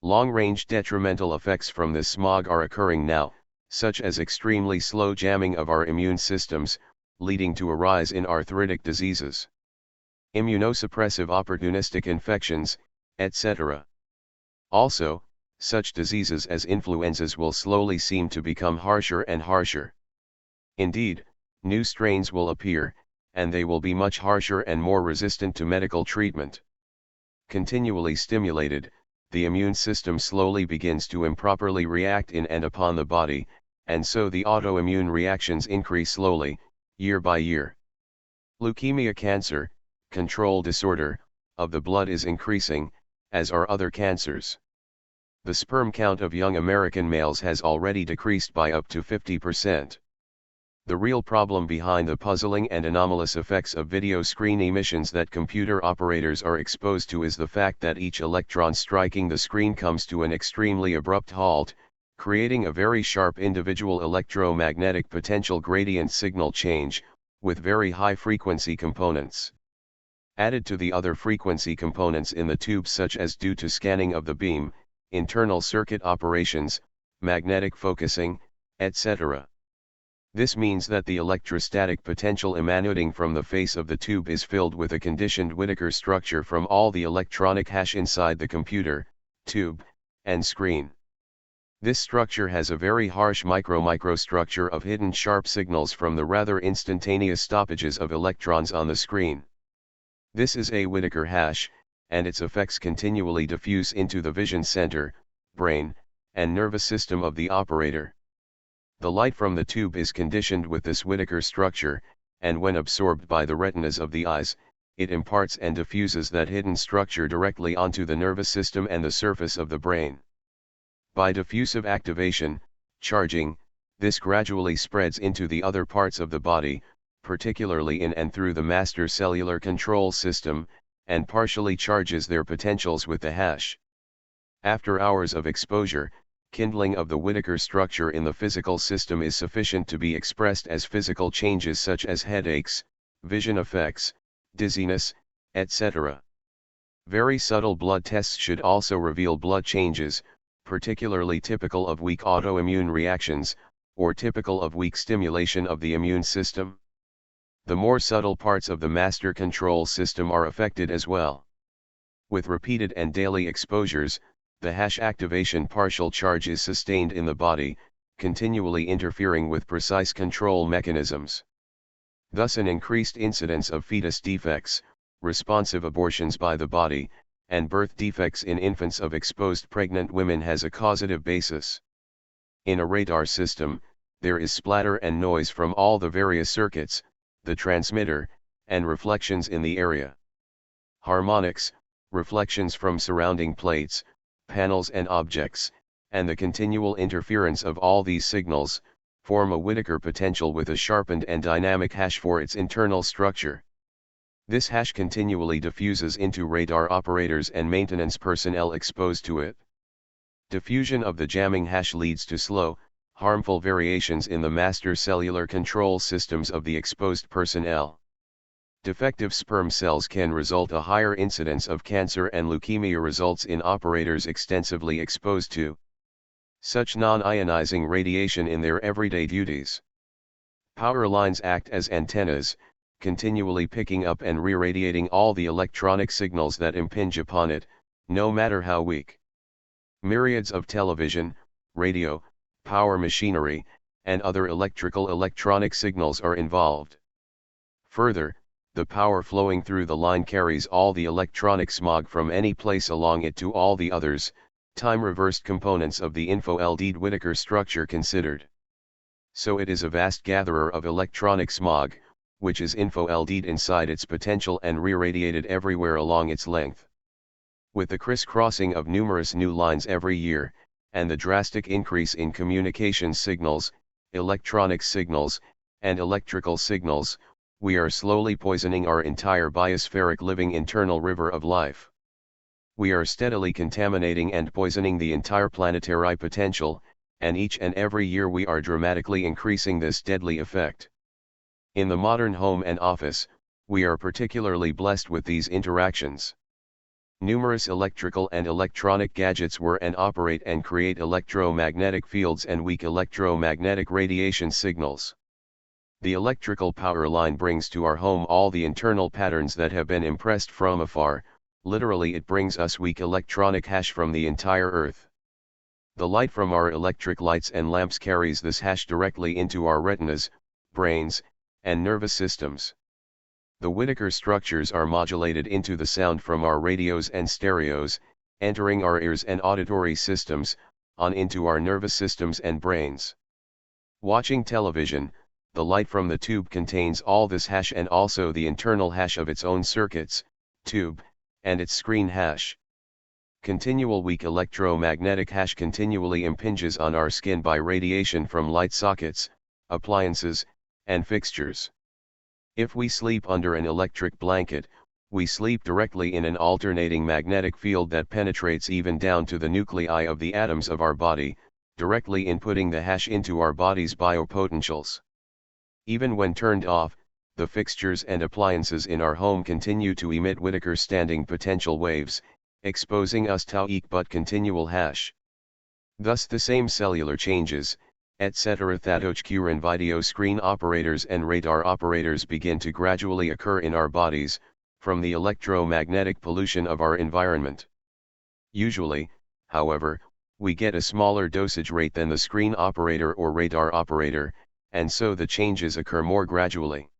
Long-range detrimental effects from this smog are occurring now, such as extremely slow jamming of our immune systems, leading to a rise in arthritic diseases, immunosuppressive opportunistic infections, etc. Also, such diseases as influenzas will slowly seem to become harsher and harsher. Indeed, new strains will appear, and they will be much harsher and more resistant to medical treatment. Continually stimulated, the immune system slowly begins to improperly react in and upon the body, and so the autoimmune reactions increase slowly, year by year. Leukemia cancer, control disorder, of the blood is increasing, as are other cancers. The sperm count of young American males has already decreased by up to 50%. The real problem behind the puzzling and anomalous effects of video screen emissions that computer operators are exposed to is the fact that each electron striking the screen comes to an extremely abrupt halt, creating a very sharp individual electromagnetic potential gradient signal change, with very high frequency components. Added to the other frequency components in the tube, such as due to scanning of the beam, internal circuit operations, magnetic focusing, etc. This means that the electrostatic potential emanating from the face of the tube is filled with a conditioned Whittaker structure from all the electronic hash inside the computer, tube, and screen. This structure has a very harsh microstructure of hidden sharp signals from the rather instantaneous stoppages of electrons on the screen. This is a Whittaker hash, and its effects continually diffuse into the vision center, brain, and nervous system of the operator. The light from the tube is conditioned with this Whittaker structure, and when absorbed by the retinas of the eyes, it imparts and diffuses that hidden structure directly onto the nervous system and the surface of the brain. By diffusive activation, charging, this gradually spreads into the other parts of the body, particularly in and through the master cellular control system, and partially charges their potentials with the hash. After hours of exposure, kindling of the Whittaker structure in the physical system is sufficient to be expressed as physical changes such as headaches, vision effects, dizziness, etc. Very subtle blood tests should also reveal blood changes, particularly typical of weak autoimmune reactions, or typical of weak stimulation of the immune system. The more subtle parts of the master control system are affected as well. With repeated and daily exposures, the hash activation partial charge is sustained in the body, continually interfering with precise control mechanisms. Thus an increased incidence of fetus defects, responsive abortions by the body, and birth defects in infants of exposed pregnant women has a causative basis. In a radar system, there is splatter and noise from all the various circuits, the transmitter, and reflections in the area. Harmonics, reflections from surrounding plates, panels and objects, and the continual interference of all these signals, form a Whittaker potential with a sharpened and dynamic hash for its internal structure. This hash continually diffuses into radar operators and maintenance personnel exposed to it. Diffusion of the jamming hash leads to slow, harmful variations in the master cellular control systems of the exposed personnel. Defective sperm cells can result a higher incidence of cancer, and leukemia results in operators extensively exposed to such non-ionizing radiation in their everyday duties. Power lines act as antennas, continually picking up and re-radiating all the electronic signals that impinge upon it, no matter how weak. Myriads of television, radio, power machinery, and other electronic signals are involved. Further, the power flowing through the line carries all the electronic smog from any place along it to all the others, time-reversed components of the info-LD Whittaker structure considered. So it is a vast gatherer of electronic smog, which is info-LD'd inside its potential and re-radiated everywhere along its length. With the crisscrossing of numerous new lines every year, and the drastic increase in communication signals, electronic signals, and electrical signals, we are slowly poisoning our entire biospheric living internal river of life. We are steadily contaminating and poisoning the entire planetary potential, and each and every year we are dramatically increasing this deadly effect. In the modern home and office, we are particularly blessed with these interactions. Numerous electrical and electronic gadgets were and operate and create electromagnetic fields and weak electromagnetic radiation signals. The electrical power line brings to our home all the internal patterns that have been impressed from afar. Literally, it brings us weak electronic hash from the entire Earth. The light from our electric lights and lamps carries this hash directly into our retinas, brains, and nervous systems. The Whittaker structures are modulated into the sound from our radios and stereos, entering our ears and auditory systems, on into our nervous systems and brains. Watching television, the light from the tube contains all this hash and also the internal hash of its own circuits, tube, and its screen hash. Continual weak electromagnetic hash continually impinges on our skin by radiation from light sockets, appliances, and fixtures. If we sleep under an electric blanket, we sleep directly in an alternating magnetic field that penetrates even down to the nuclei of the atoms of our body, directly inputting the hash into our body's biopotentials. Even when turned off, the fixtures and appliances in our home continue to emit Whittaker standing potential waves, exposing us to weak but continual hash. Thus the same cellular changes, etc. that occur in video screen operators and radar operators begin to gradually occur in our bodies, from the electromagnetic pollution of our environment. Usually, however, we get a smaller dosage rate than the screen operator or radar operator, and so the changes occur more gradually.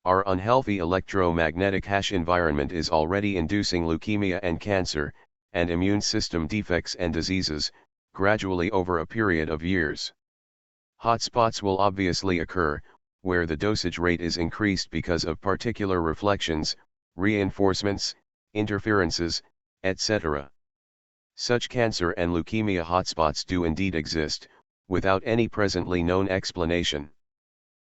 Our unhealthy electromagnetic hash environment is already inducing leukemia and cancer, and immune system defects and diseases, gradually over a period of years. Hotspots will obviously occur, where the dosage rate is increased because of particular reflections, reinforcements, interferences, etc. Such cancer and leukemia hotspots do indeed exist, without any presently known explanation.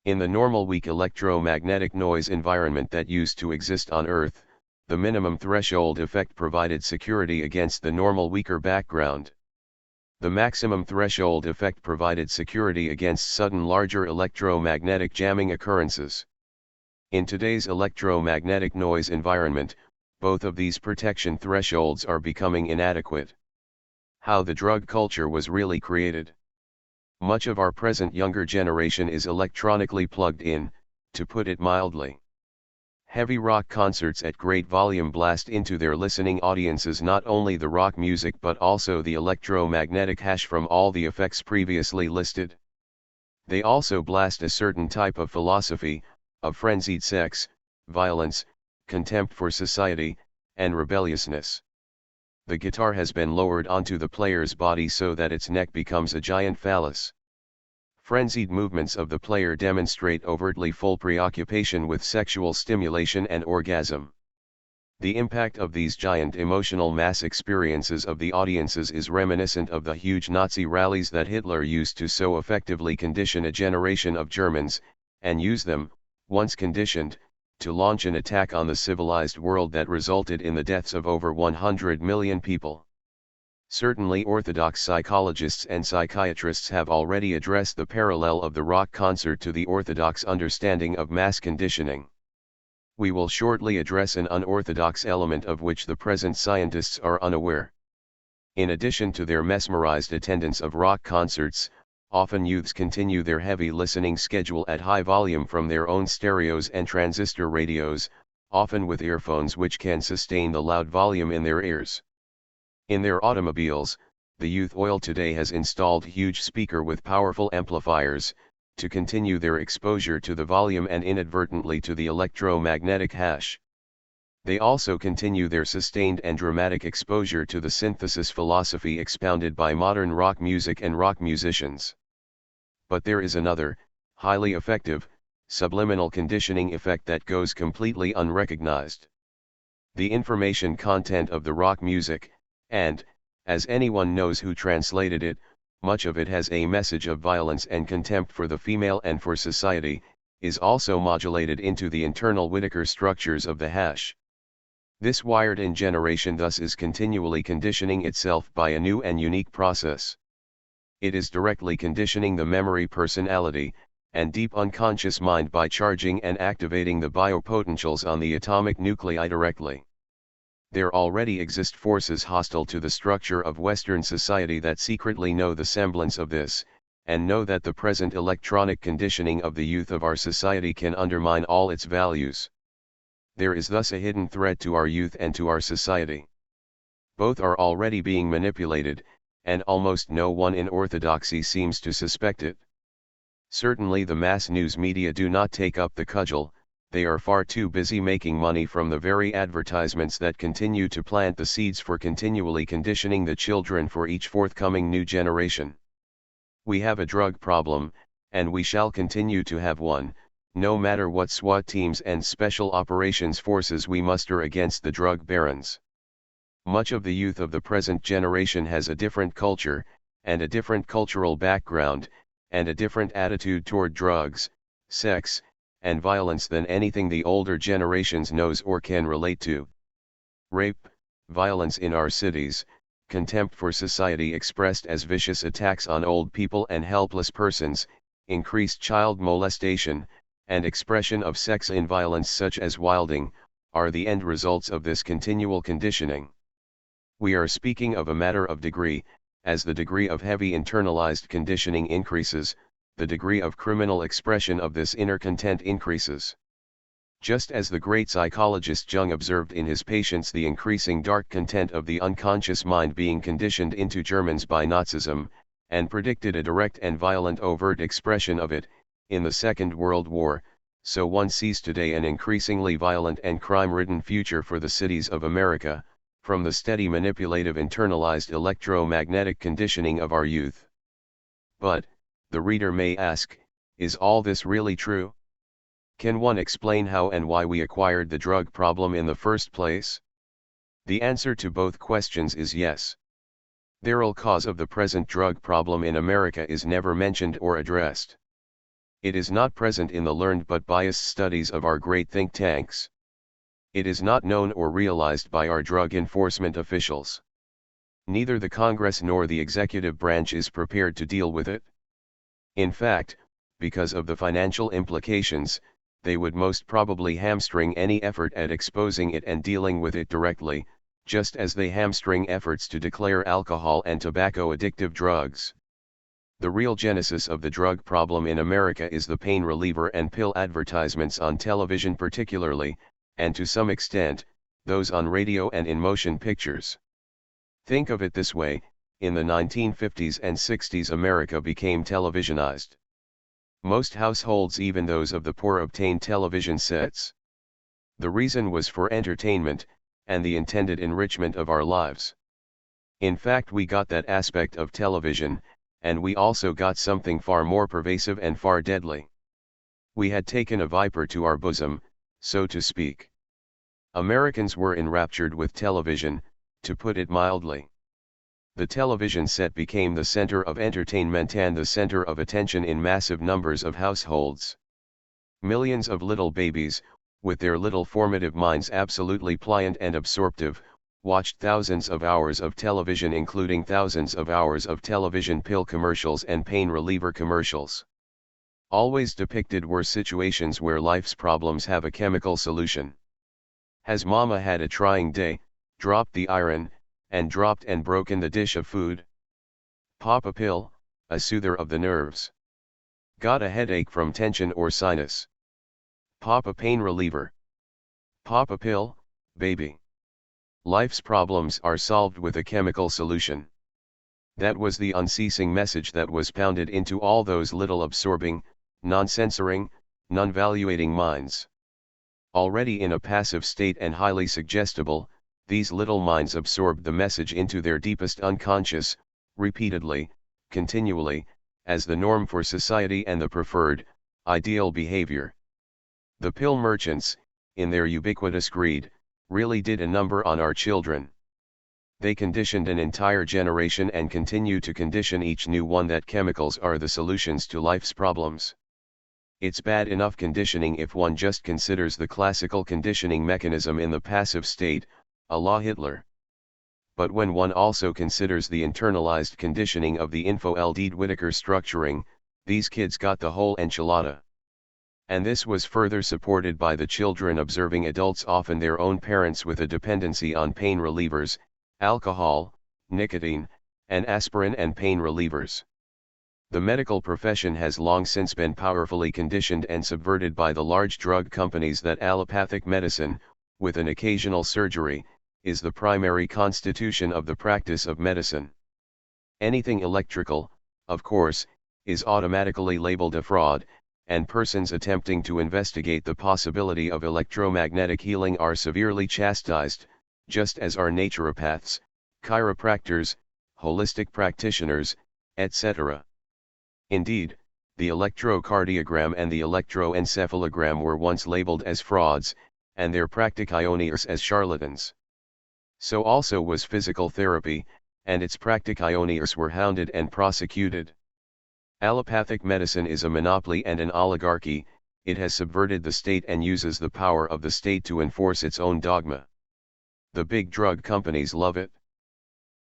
In the normal weak electromagnetic noise environment that used to exist on Earth, the minimum threshold effect provided security against the normal weaker background. The maximum threshold effect provided security against sudden larger electromagnetic jamming occurrences. In today's electromagnetic noise environment, both of these protection thresholds are becoming inadequate. How the drug culture was really created. Much of our present younger generation is electronically plugged in, to put it mildly. Heavy rock concerts at great volume blast into their listening audiences not only the rock music but also the electromagnetic hash from all the effects previously listed. They also blast a certain type of philosophy, of frenzied sex, violence, contempt for society, and rebelliousness. The guitar has been lowered onto the player's body so that its neck becomes a giant phallus. Frenzied movements of the player demonstrate overtly full preoccupation with sexual stimulation and orgasm. The impact of these giant emotional mass experiences of the audiences is reminiscent of the huge Nazi rallies that Hitler used to so effectively condition a generation of Germans, and use them, once conditioned, to launch an attack on the civilized world that resulted in the deaths of over 100 million people. Certainly orthodox psychologists and psychiatrists have already addressed the parallel of the rock concert to the orthodox understanding of mass conditioning. We will shortly address an unorthodox element of which the present scientists are unaware. In addition to their mesmerized attendance of rock concerts, often youths continue their heavy listening schedule at high volume from their own stereos and transistor radios, often with earphones which can sustain the loud volume in their ears. In their automobiles, the youth oil today has installed huge speaker with powerful amplifiers, to continue their exposure to the volume and inadvertently to the electromagnetic hash. They also continue their sustained and dramatic exposure to the synthesis philosophy expounded by modern rock music and rock musicians. But there is another, highly effective, subliminal conditioning effect that goes completely unrecognized. The information content of the rock music, and, as anyone knows who translated it, much of it has a message of violence and contempt for the female and for society, is also modulated into the internal Whittaker structures of the hash. This wired-in generation thus is continually conditioning itself by a new and unique process. It is directly conditioning the memory personality, and deep unconscious mind by charging and activating the biopotentials on the atomic nuclei directly. There already exist forces hostile to the structure of Western society that secretly know the semblance of this, and know that the present electronic conditioning of the youth of our society can undermine all its values. There is thus a hidden threat to our youth and to our society. Both are already being manipulated, and almost no one in orthodoxy seems to suspect it. Certainly the mass news media do not take up the cudgel, they are far too busy making money from the very advertisements that continue to plant the seeds for continually conditioning the children for each forthcoming new generation. We have a drug problem, and we shall continue to have one, no matter what SWAT teams and special operations forces we muster against the drug barons. Much of the youth of the present generation has a different culture, and a different cultural background, and a different attitude toward drugs, sex, and violence than anything the older generations knows or can relate to. Rape, violence in our cities, contempt for society expressed as vicious attacks on old people and helpless persons, increased child molestation, and expression of sex in violence such as wilding, are the end results of this continual conditioning. We are speaking of a matter of degree. As the degree of heavy internalized conditioning increases, the degree of criminal expression of this inner content increases. Just as the great psychologist Jung observed in his patients the increasing dark content of the unconscious mind being conditioned into Germans by Nazism, and predicted a direct and violent overt expression of it, in the Second World War, so one sees today an increasingly violent and crime-ridden future for the cities of America, from the steady manipulative internalized electromagnetic conditioning of our youth. But, the reader may ask, is all this really true? Can one explain how and why we acquired the drug problem in the first place? The answer to both questions is yes. The real cause of the present drug problem in America is never mentioned or addressed. It is not present in the learned but biased studies of our great think tanks. It is not known or realized by our drug enforcement officials. Neither the Congress nor the executive branch is prepared to deal with it. In fact, because of the financial implications, they would most probably hamstring any effort at exposing it and dealing with it directly, just as they hamstring efforts to declare alcohol and tobacco addictive drugs. The real genesis of the drug problem in America is the pain reliever and pill advertisements on television particularly, and to some extent, those on radio and in motion pictures. Think of it this way, in the 1950s and 60s America became televisionized. Most households, even those of the poor, obtained television sets. The reason was for entertainment, and the intended enrichment of our lives. In fact, we got that aspect of television, and we also got something far more pervasive and far deadly. We had taken a viper to our bosom, so to speak. Americans were enraptured with television, to put it mildly. The television set became the center of entertainment and the center of attention in massive numbers of households. Millions of little babies, with their little formative minds absolutely pliant and absorptive, watched thousands of hours of television, including thousands of hours of television pill commercials and pain reliever commercials. Always depicted were situations where life's problems have a chemical solution. Has mama had a trying day, dropped the iron, and dropped and broken the dish of food? Pop a pill, a soother of the nerves. Got a headache from tension or sinus? Pop a pain reliever. Pop a pill, baby. Life's problems are solved with a chemical solution. That was the unceasing message that was pounded into all those little absorbing, non-censoring, non-valuating minds. Already in a passive state and highly suggestible, these little minds absorbed the message into their deepest unconscious, repeatedly, continually, as the norm for society and the preferred, ideal behavior. The pill merchants, in their ubiquitous greed, really did a number on our children. They conditioned an entire generation and continue to condition each new one that chemicals are the solutions to life's problems. It's bad enough conditioning if one just considers the classical conditioning mechanism in the passive state, a la Hitler. But when one also considers the internalized conditioning of the info-LD Whittaker structuring, these kids got the whole enchilada. And this was further supported by the children observing adults, often their own parents, with a dependency on pain relievers, alcohol, nicotine, and aspirin and pain relievers. The medical profession has long since been powerfully conditioned and subverted by the large drug companies that allopathic medicine, with an occasional surgery, is the primary constitution of the practice of medicine. Anything electrical, of course, is automatically labeled a fraud, and persons attempting to investigate the possibility of electromagnetic healing are severely chastised, just as are naturopaths, chiropractors, holistic practitioners, etc. Indeed, the electrocardiogram and the electroencephalogram were once labeled as frauds, and their practitioners as charlatans. So also was physical therapy, and its practitioners were hounded and prosecuted. Allopathic medicine is a monopoly and an oligarchy. It has subverted the state and uses the power of the state to enforce its own dogma. The big drug companies love it.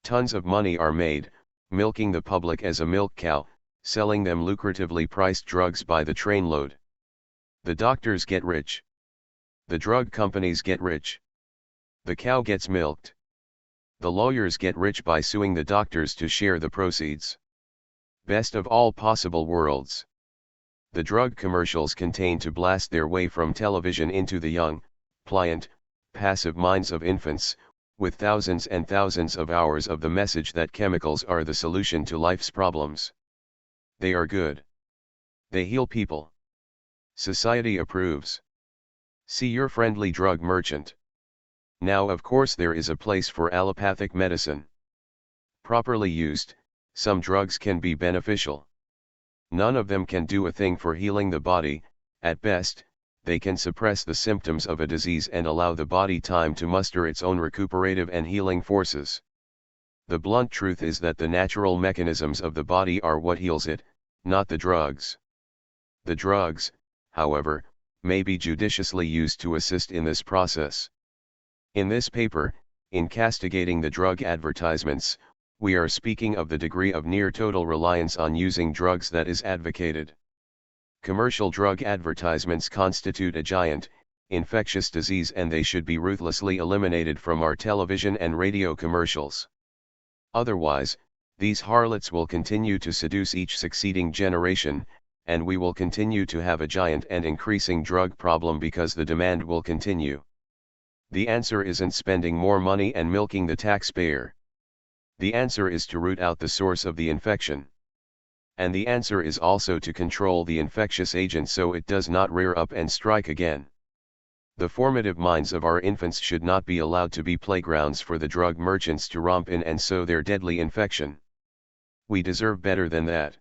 Tons of money are made, milking the public as a milk cow, selling them lucratively priced drugs by the trainload. The doctors get rich. The drug companies get rich. The cow gets milked. The lawyers get rich by suing the doctors to share the proceeds. Best of all possible worlds. The drug commercials contain to blast their way from television into the young, pliant, passive minds of infants, with thousands and thousands of hours of the message that chemicals are the solution to life's problems. They are good. They heal people. Society approves. See your friendly drug merchant. Now of course there is a place for allopathic medicine. Properly used, some drugs can be beneficial. None of them can do a thing for healing the body. At best, they can suppress the symptoms of a disease and allow the body time to muster its own recuperative and healing forces. The blunt truth is that the natural mechanisms of the body are what heals it, not the drugs. The drugs, however, may be judiciously used to assist in this process. In this paper, in castigating the drug advertisements, we are speaking of the degree of near total reliance on using drugs that is advocated. Commercial drug advertisements constitute a giant, infectious disease, and they should be ruthlessly eliminated from our television and radio commercials. Otherwise, these harlots will continue to seduce each succeeding generation, and we will continue to have a giant and increasing drug problem because the demand will continue. The answer isn't spending more money and milking the taxpayer. The answer is to root out the source of the infection. And the answer is also to control the infectious agent so it does not rear up and strike again. The formative minds of our infants should not be allowed to be playgrounds for the drug merchants to romp in and sow their deadly infection. We deserve better than that.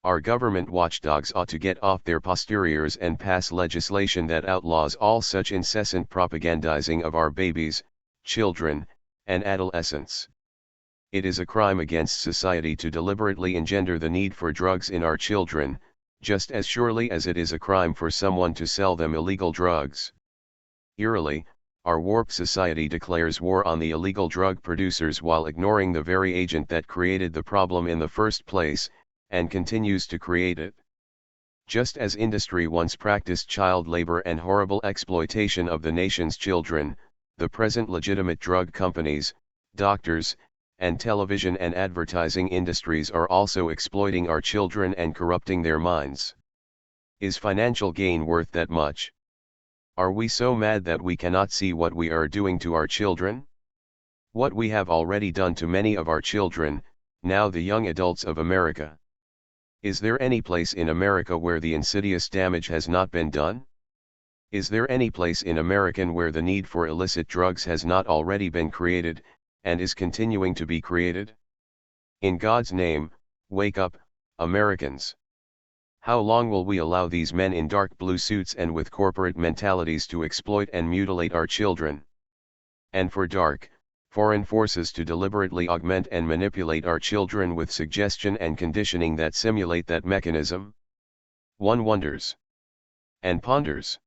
Our government watchdogs ought to get off their posteriors and pass legislation that outlaws all such incessant propagandizing of our babies, children, and adolescents. It is a crime against society to deliberately engender the need for drugs in our children, just as surely as it is a crime for someone to sell them illegal drugs. Eerily, our warped society declares war on the illegal drug producers while ignoring the very agent that created the problem in the first place, and continues to create it. Just as industry once practiced child labor and horrible exploitation of the nation's children, the present legitimate drug companies, doctors, and television and advertising industries are also exploiting our children and corrupting their minds. Is financial gain worth that much? Are we so mad that we cannot see what we are doing to our children? What we have already done to many of our children, now the young adults of America. Is there any place in America where the insidious damage has not been done? Is there any place in America where the need for illicit drugs has not already been created, and is continuing to be created? In God's name, wake up, Americans. How long will we allow these men in dark blue suits and with corporate mentalities to exploit and mutilate our children? And for dark, foreign forces to deliberately augment and manipulate our children with suggestion and conditioning that simulate that mechanism? One wonders. And ponders.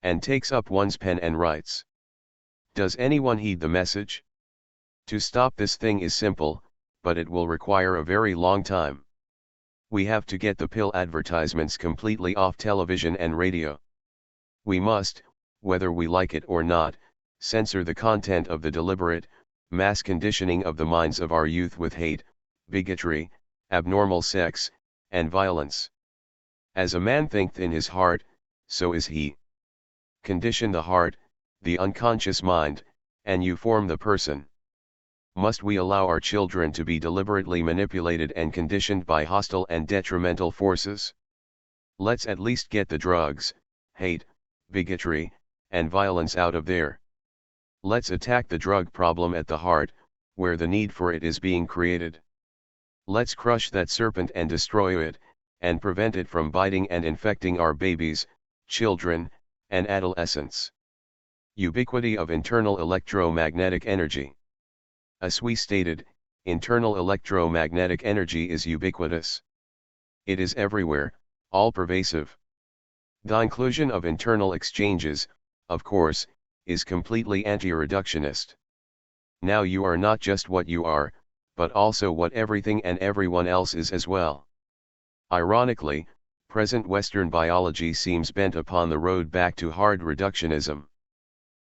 And takes up one's pen and writes. Does anyone heed the message? To stop this thing is simple, but it will require a very long time. We have to get the pill advertisements completely off television and radio. We must, whether we like it or not, censor the content of the deliberate, mass conditioning of the minds of our youth with hate, bigotry, abnormal sex, and violence. As a man thinketh in his heart, so is he. Condition the heart, the unconscious mind, and you form the person. Must we allow our children to be deliberately manipulated and conditioned by hostile and detrimental forces? Let's at least get the drugs, hate, bigotry, and violence out of there. Let's attack the drug problem at the heart, where the need for it is being created. Let's crush that serpent and destroy it, and prevent it from biting and infecting our babies, children, and adolescents. Ubiquity of internal electromagnetic energy. As we stated, internal electromagnetic energy is ubiquitous. It is everywhere, all-pervasive. The inclusion of internal exchanges, of course, is completely anti-reductionist. Now you are not just what you are, but also what everything and everyone else is as well. Ironically, present Western biology seems bent upon the road back to hard reductionism.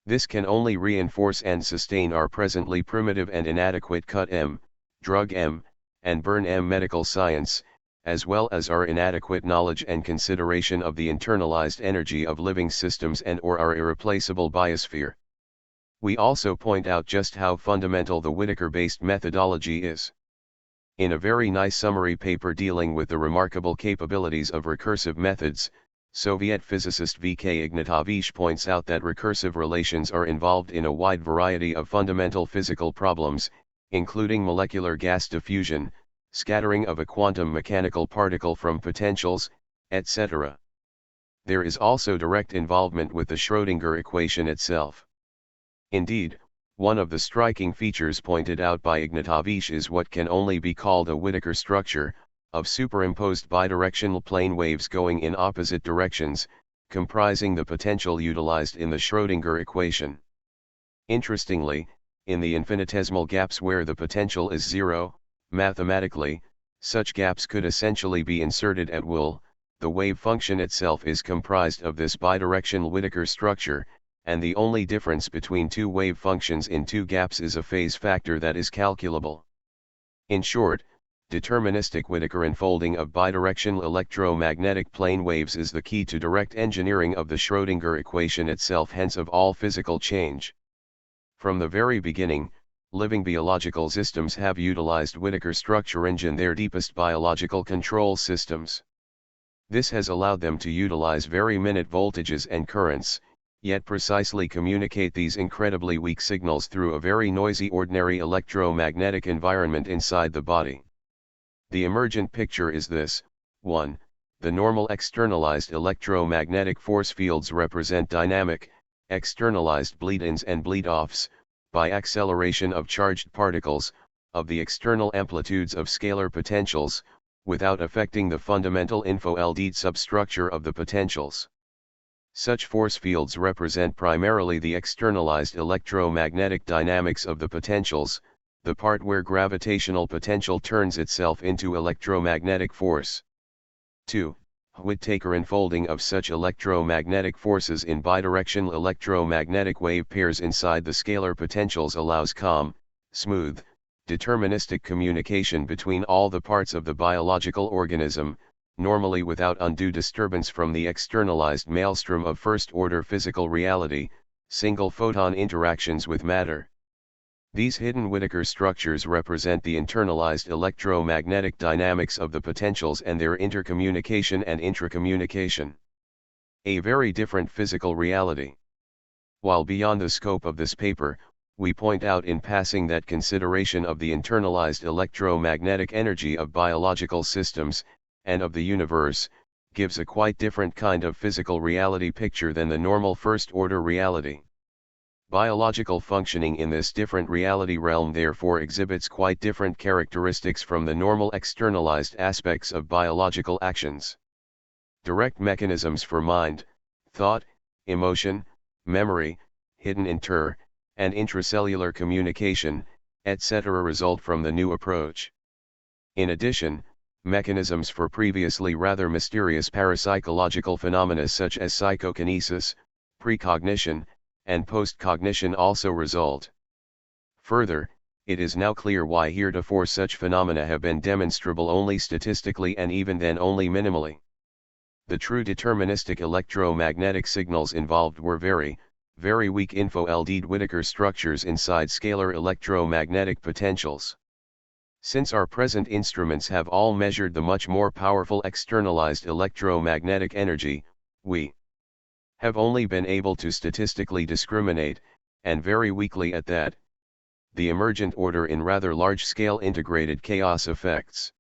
This can only reinforce and sustain our presently primitive and inadequate cut M, drug M, and burn M medical science, as well as our inadequate knowledge and consideration of the internalized energy of living systems and/or our irreplaceable biosphere. We also point out just how fundamental the Whittaker-based methodology is. In a very nice summary paper dealing with the remarkable capabilities of recursive methods, Soviet physicist V.K. Ignatovich points out that recursive relations are involved in a wide variety of fundamental physical problems, including molecular gas diffusion, scattering of a quantum mechanical particle from potentials, etc. There is also direct involvement with the Schrödinger equation itself. Indeed, one of the striking features pointed out by Ignatovich is what can only be called a Whittaker structure, of superimposed bidirectional plane waves going in opposite directions, comprising the potential utilized in the Schrödinger equation. Interestingly, in the infinitesimal gaps where the potential is zero, mathematically, such gaps could essentially be inserted at will. The wave function itself is comprised of this bidirectional Whittaker structure, and the only difference between two wave functions in two gaps is a phase factor that is calculable. In short, deterministic Whittaker unfolding of bidirectional electromagnetic plane waves is the key to direct engineering of the Schrödinger equation itself, hence of all physical change. From the very beginning, living biological systems have utilized Whittaker structure in their deepest biological control systems. This has allowed them to utilize very minute voltages and currents, yet precisely communicate these incredibly weak signals through a very noisy ordinary electromagnetic environment inside the body. The emergent picture is this: 1. The normal externalized electromagnetic force fields represent dynamic, externalized bleed-ins and bleed-offs, by acceleration of charged particles, of the external amplitudes of scalar potentials, without affecting the fundamental info-LD substructure of the potentials. Such force fields represent primarily the externalized electromagnetic dynamics of the potentials, the part where gravitational potential turns itself into electromagnetic force. 2. Whittaker unfolding of such electromagnetic forces in bidirectional electromagnetic wave pairs inside the scalar potentials allows calm, smooth, deterministic communication between all the parts of the biological organism, normally without undue disturbance from the externalized maelstrom of first-order physical reality, single photon interactions with matter. These hidden Whittaker structures represent the internalized electromagnetic dynamics of the potentials and their intercommunication and intracommunication. A very different physical reality. While beyond the scope of this paper, we point out in passing that consideration of the internalized electromagnetic energy of biological systems, and of the universe, gives a quite different kind of physical reality picture than the normal first-order reality. Biological functioning in this different reality realm therefore exhibits quite different characteristics from the normal externalized aspects of biological actions. Direct mechanisms for mind, thought, emotion, memory, hidden and intracellular communication, etc. result from the new approach. In addition, mechanisms for previously rather mysterious parapsychological phenomena such as psychokinesis, precognition, and postcognition also result. Further, it is now clear why heretofore such phenomena have been demonstrable only statistically and even then only minimally. The true deterministic electromagnetic signals involved were very weak info-LD Whittaker structures inside scalar electromagnetic potentials. Since our present instruments have all measured the much more powerful externalized electromagnetic energy, we have only been able to statistically discriminate, and very weakly at that, the emergent order in rather large-scale integrated chaos effects.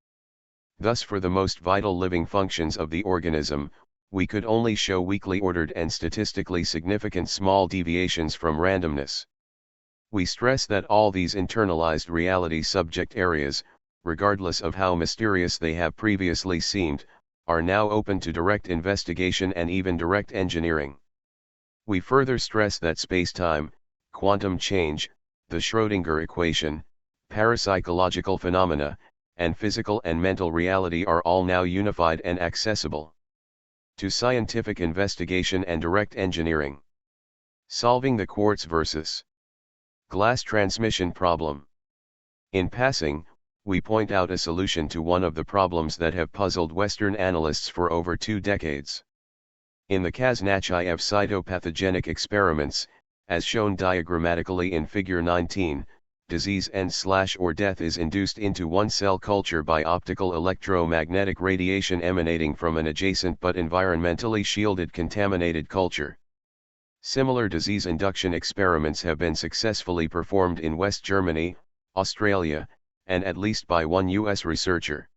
Thus for the most vital living functions of the organism, we could only show weakly ordered and statistically significant small deviations from randomness. We stress that all these internalized reality subject areas, regardless of how mysterious they have previously seemed, are now open to direct investigation and even direct engineering. We further stress that spacetime, quantum change, the Schrödinger equation, parapsychological phenomena, and physical and mental reality are all now unified and accessible to scientific investigation and direct engineering. Solving the quartz versus glass transmission problem. In passing, we point out a solution to one of the problems that have puzzled Western analysts for over 2 decades. In the Khaznachayev cytopathogenic experiments, as shown diagrammatically in Figure 19, disease and/or death is induced into one cell culture by optical electromagnetic radiation emanating from an adjacent but environmentally shielded contaminated culture. Similar disease induction experiments have been successfully performed in West Germany, Australia, and at least by one U.S. researcher.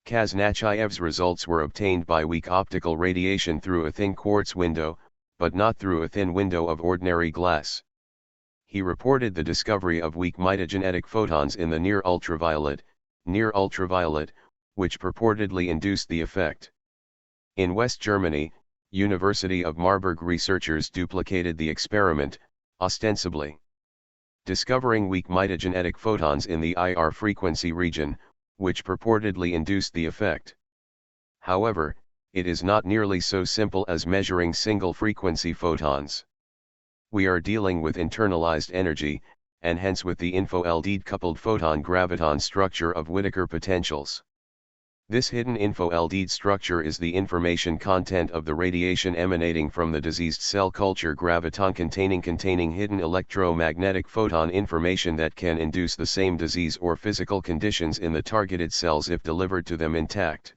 Khaznachayev's results were obtained by weak optical radiation through a thin quartz window, but not through a thin window of ordinary glass. He reported the discovery of weak mitogenetic photons in the near ultraviolet, which purportedly induced the effect. In West Germany, University of Marburg researchers duplicated the experiment, ostensibly discovering weak mitogenetic photons in the IR frequency region, which purportedly induced the effect. However, it is not nearly so simple as measuring single frequency photons. We are dealing with internalized energy, and hence with the info-LD coupled photon-graviton structure of Whittaker potentials. This hidden info-LD structure is the information content of the radiation emanating from the diseased cell culture graviton containing hidden electromagnetic photon information that can induce the same disease or physical conditions in the targeted cells if delivered to them intact.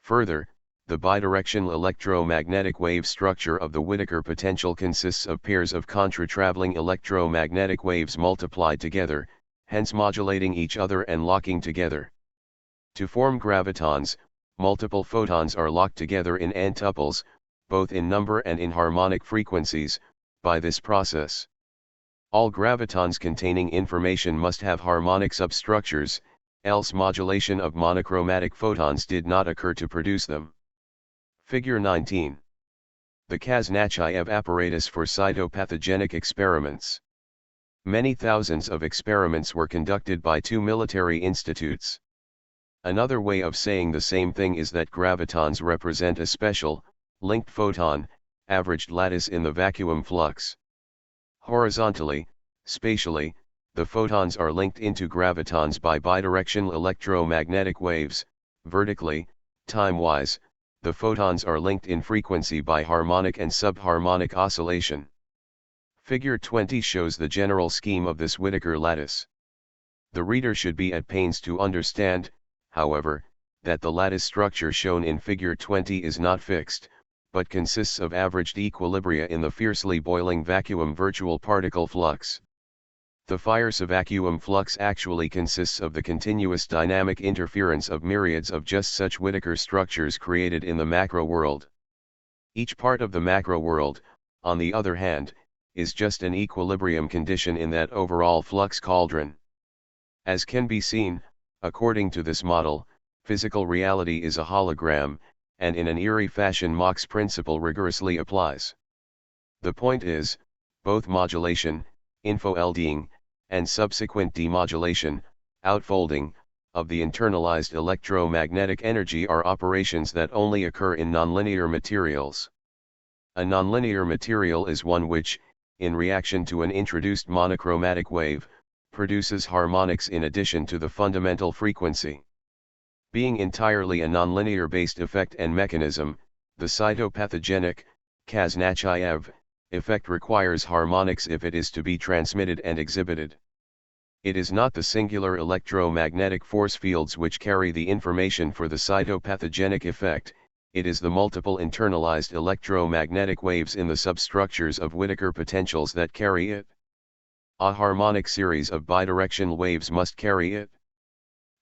Further, the bidirectional electromagnetic wave structure of the Whittaker potential consists of pairs of contra-traveling electromagnetic waves multiplied together, hence modulating each other and locking together. To form gravitons, multiple photons are locked together in n-tuples, both in number and in harmonic frequencies, by this process. All gravitons containing information must have harmonic substructures, else modulation of monochromatic photons did not occur to produce them. Figure 19. The Khaznachayev apparatus for cytopathogenic experiments. Many thousands of experiments were conducted by 2 military institutes. Another way of saying the same thing is that gravitons represent a special, linked photon, averaged lattice in the vacuum flux. Horizontally, spatially, the photons are linked into gravitons by bidirectional electromagnetic waves. Vertically, time-wise, the photons are linked in frequency by harmonic and subharmonic oscillation. Figure 20 shows the general scheme of this Whittaker lattice. The reader should be at pains to understand, however, that the lattice structure shown in Figure 20 is not fixed, but consists of averaged equilibria in the fiercely boiling vacuum virtual particle flux. The fierce vacuum flux actually consists of the continuous dynamic interference of myriads of just such Whittaker structures created in the macro world. Each part of the macro world, on the other hand, is just an equilibrium condition in that overall flux cauldron. As can be seen, according to this model, physical reality is a hologram, and in an eerie fashion Mach's principle rigorously applies. The point is, both modulation, info-LDing, and subsequent demodulation, outfolding, of the internalized electromagnetic energy are operations that only occur in nonlinear materials. A nonlinear material is one which, in reaction to an introduced monochromatic wave, produces harmonics in addition to the fundamental frequency. Being entirely a nonlinear-based effect and mechanism, the cytopathogenic, Khaznachayev, effect requires harmonics if it is to be transmitted and exhibited. It is not the singular electromagnetic force fields which carry the information for the cytopathogenic effect, it is the multiple internalized electromagnetic waves in the substructures of Whittaker potentials that carry it. A harmonic series of bidirectional waves must carry it.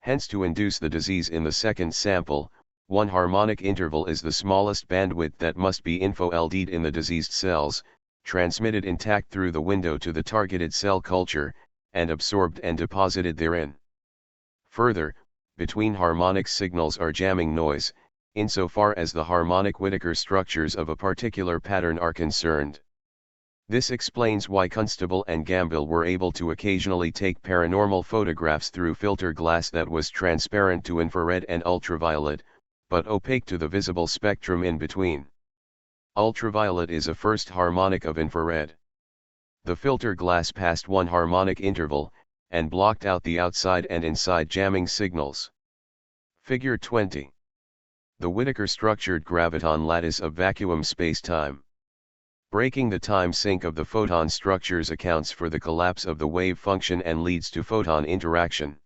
Hence, to induce the disease in the second sample, one harmonic interval is the smallest bandwidth that must be info-LD'd in the diseased cells, transmitted intact through the window to the targeted cell culture, and absorbed and deposited therein. Further, between harmonic signals are jamming noise, insofar as the harmonic Whittaker structures of a particular pattern are concerned. This explains why Constable and Gambill were able to occasionally take paranormal photographs through filter glass that was transparent to infrared and ultraviolet, but opaque to the visible spectrum in between. Ultraviolet is a first harmonic of infrared. The filter glass passed one harmonic interval, and blocked out the outside and inside jamming signals. Figure 20. The Whittaker-structured graviton lattice of vacuum spacetime. Breaking the time sink of the photon structures accounts for the collapse of the wave function and leads to photon interaction.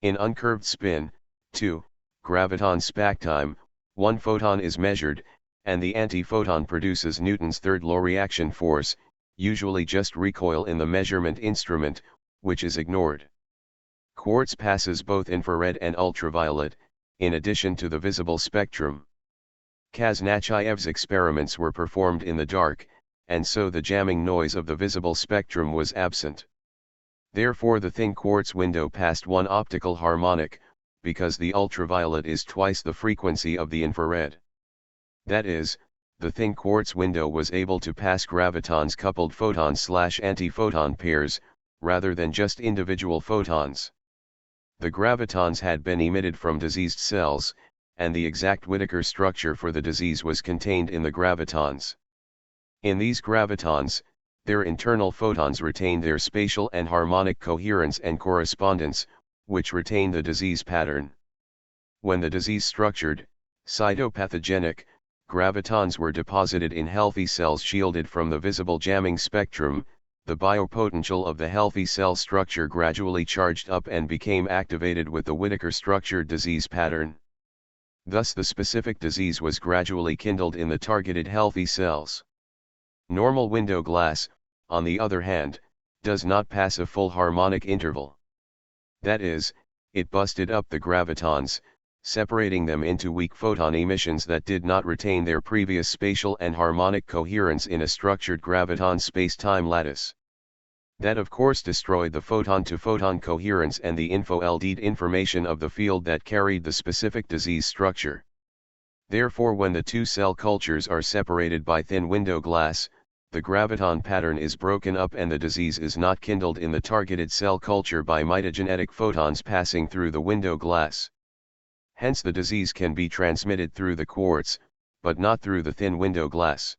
In uncurved spin, 2, graviton spacetime, one photon is measured, and the antiphoton produces Newton's third law reaction force, usually just recoil in the measurement instrument, which is ignored. Quartz passes both infrared and ultraviolet, in addition to the visible spectrum. Kazanachiev's experiments were performed in the dark, and so the jamming noise of the visible spectrum was absent. Therefore the thin quartz window passed one optical harmonic, because the ultraviolet is twice the frequency of the infrared. That is, the thin quartz window was able to pass gravitons coupled photon/antiphoton pairs, rather than just individual photons. The gravitons had been emitted from diseased cells, and the exact Whittaker structure for the disease was contained in the gravitons. In these gravitons, their internal photons retain their spatial and harmonic coherence and correspondence, which retain the disease pattern. When the disease structured, cytopathogenic, gravitons were deposited in healthy cells shielded from the visible jamming spectrum, the biopotential of the healthy cell structure gradually charged up and became activated with the Whittaker-structured disease pattern. Thus the specific disease was gradually kindled in the targeted healthy cells. Normal window glass, on the other hand, does not pass a full harmonic interval. That is, it busted up the gravitons, separating them into weak photon emissions that did not retain their previous spatial and harmonic coherence in a structured graviton space-time lattice. That of course destroyed the photon-to-photon coherence and the info-LD'd information of the field that carried the specific disease structure. Therefore, when the two cell cultures are separated by thin window glass, the graviton pattern is broken up and the disease is not kindled in the targeted cell culture by mitogenetic photons passing through the window glass. Hence the disease can be transmitted through the quartz, but not through the thin window glass.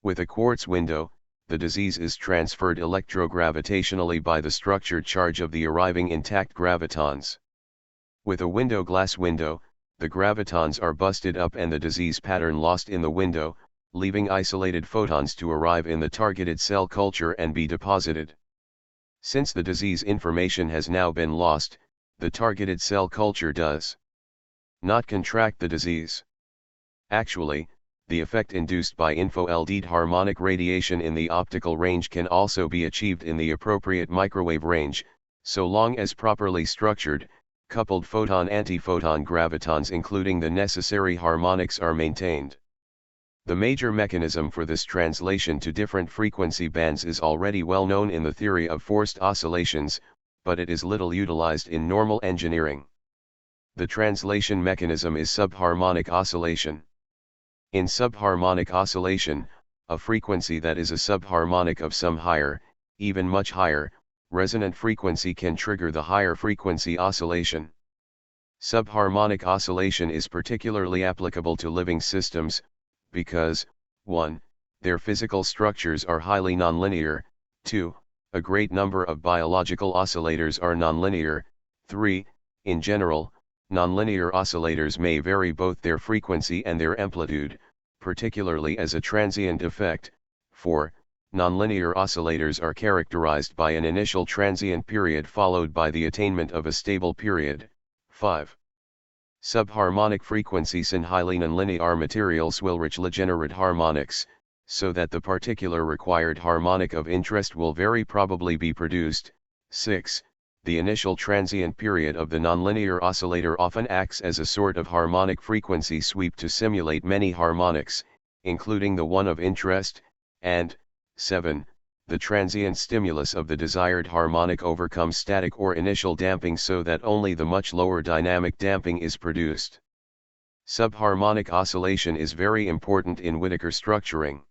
With a quartz window, the disease is transferred electrogravitationally by the structured charge of the arriving intact gravitons. With a window glass window, the gravitons are busted up and the disease pattern lost in the window, leaving isolated photons to arrive in the targeted cell culture and be deposited. Since the disease information has now been lost, the targeted cell culture does not contract the disease. Actually, the effect induced by info-LD'd harmonic radiation in the optical range can also be achieved in the appropriate microwave range, so long as properly structured, coupled photon-antiphoton gravitons including the necessary harmonics are maintained. The major mechanism for this translation to different frequency bands is already well known in the theory of forced oscillations, but it is little utilized in normal engineering. The translation mechanism is subharmonic oscillation. In subharmonic oscillation, a frequency that is a subharmonic of some higher, even much higher, resonant frequency can trigger the higher frequency oscillation. Subharmonic oscillation is particularly applicable to living systems, because, 1. Their physical structures are highly nonlinear, 2. A great number of biological oscillators are nonlinear, 3. In general, nonlinear oscillators may vary both their frequency and their amplitude, particularly as a transient effect, 4. Nonlinear oscillators are characterized by an initial transient period followed by the attainment of a stable period. 5. Subharmonic frequencies in highly nonlinear materials will richly generate harmonics, so that the particular required harmonic of interest will very probably be produced. 6. The initial transient period of the nonlinear oscillator often acts as a sort of harmonic frequency sweep to simulate many harmonics, including the one of interest, and 7. The transient stimulus of the desired harmonic overcomes static or initial damping so that only the much lower dynamic damping is produced. Subharmonic oscillation is very important in Whittaker structuring.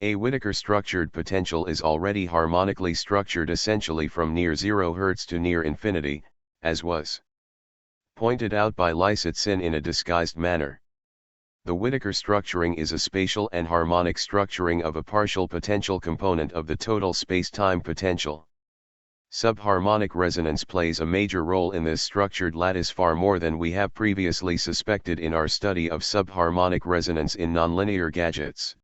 A Whittaker structured potential is already harmonically structured essentially from near 0 Hz to near infinity, as was pointed out by Lysitzin in a disguised manner. The Whittaker structuring is a spatial and harmonic structuring of a partial potential component of the total space-time potential. Subharmonic resonance plays a major role in this structured lattice far more than we have previously suspected in our study of subharmonic resonance in nonlinear gadgets.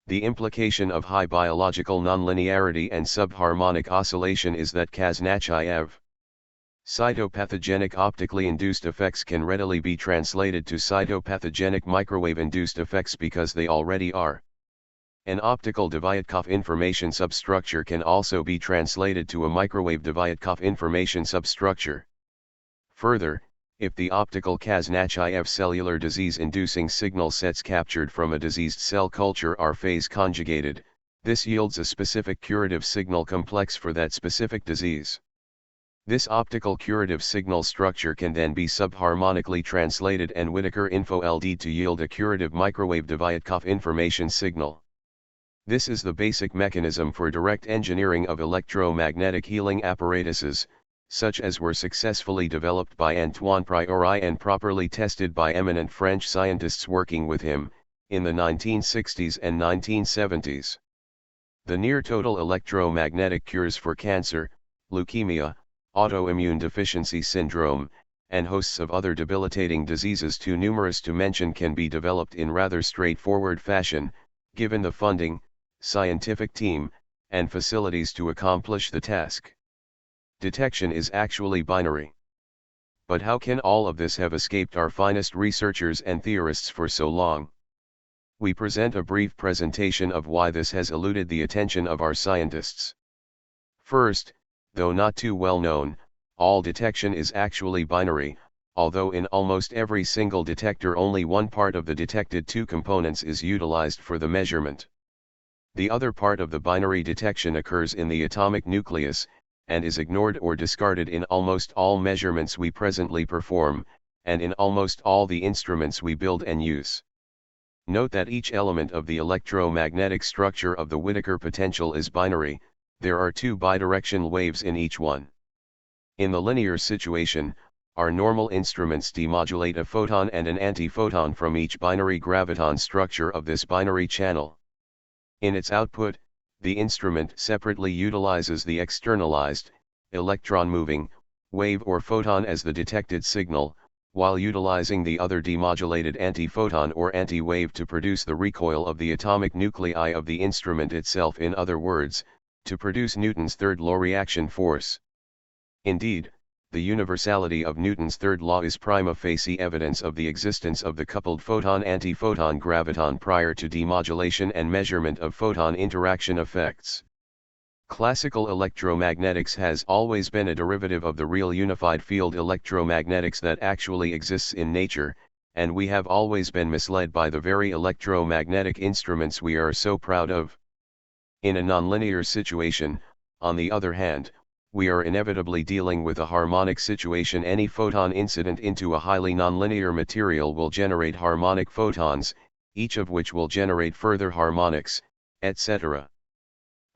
The implication of high biological nonlinearity and subharmonic oscillation is that Kazanachev cytopathogenic optically induced effects can readily be translated to cytopathogenic microwave-induced effects because they already are. An optical Dovyatkov information substructure can also be translated to a microwave Dovyatkov information substructure. Further, if the optical Kazanachev cellular disease-inducing signal sets captured from a diseased cell culture are phase conjugated, this yields a specific curative signal complex for that specific disease. This optical curative signal structure can then be subharmonically translated and Whittaker info LD to yield a curative microwave Dovyatkov information signal. This is the basic mechanism for direct engineering of electromagnetic healing apparatuses, such as were successfully developed by Antoine Priori and properly tested by eminent French scientists working with him, in the 1960s and 1970s. The near-total electromagnetic cures for cancer, leukemia, autoimmune deficiency syndrome, and hosts of other debilitating diseases too numerous to mention can be developed in rather straightforward fashion, given the funding, scientific team, and facilities to accomplish the task. Detection is actually binary. But how can all of this have escaped our finest researchers and theorists for so long? We present a brief presentation of why this has eluded the attention of our scientists. First, though not too well known, all detection is actually binary, although in almost every single detector only one part of the detected two components is utilized for the measurement. The other part of the binary detection occurs in the atomic nucleus, and is ignored or discarded in almost all measurements we presently perform, and in almost all the instruments we build and use. Note that each element of the electromagnetic structure of the Whittaker potential is binary. There are two bidirectional waves in each one. In the linear situation, our normal instruments demodulate a photon and an antiphoton from each binary graviton structure of this binary channel. In its output, the instrument separately utilizes the externalized, electron-moving, wave or photon as the detected signal, while utilizing the other demodulated antiphoton or anti-wave to produce the recoil of the atomic nuclei of the instrument itself, in other words, to produce Newton's third law reaction force. Indeed, the universality of Newton's third law is prima facie evidence of the existence of the coupled photon-antiphoton graviton prior to demodulation and measurement of photon interaction effects. Classical electromagnetics has always been a derivative of the real unified field electromagnetics that actually exists in nature, and we have always been misled by the very electromagnetic instruments we are so proud of. In a nonlinear situation, on the other hand, we are inevitably dealing with a harmonic situation. Any photon incident into a highly nonlinear material will generate harmonic photons, each of which will generate further harmonics, etc.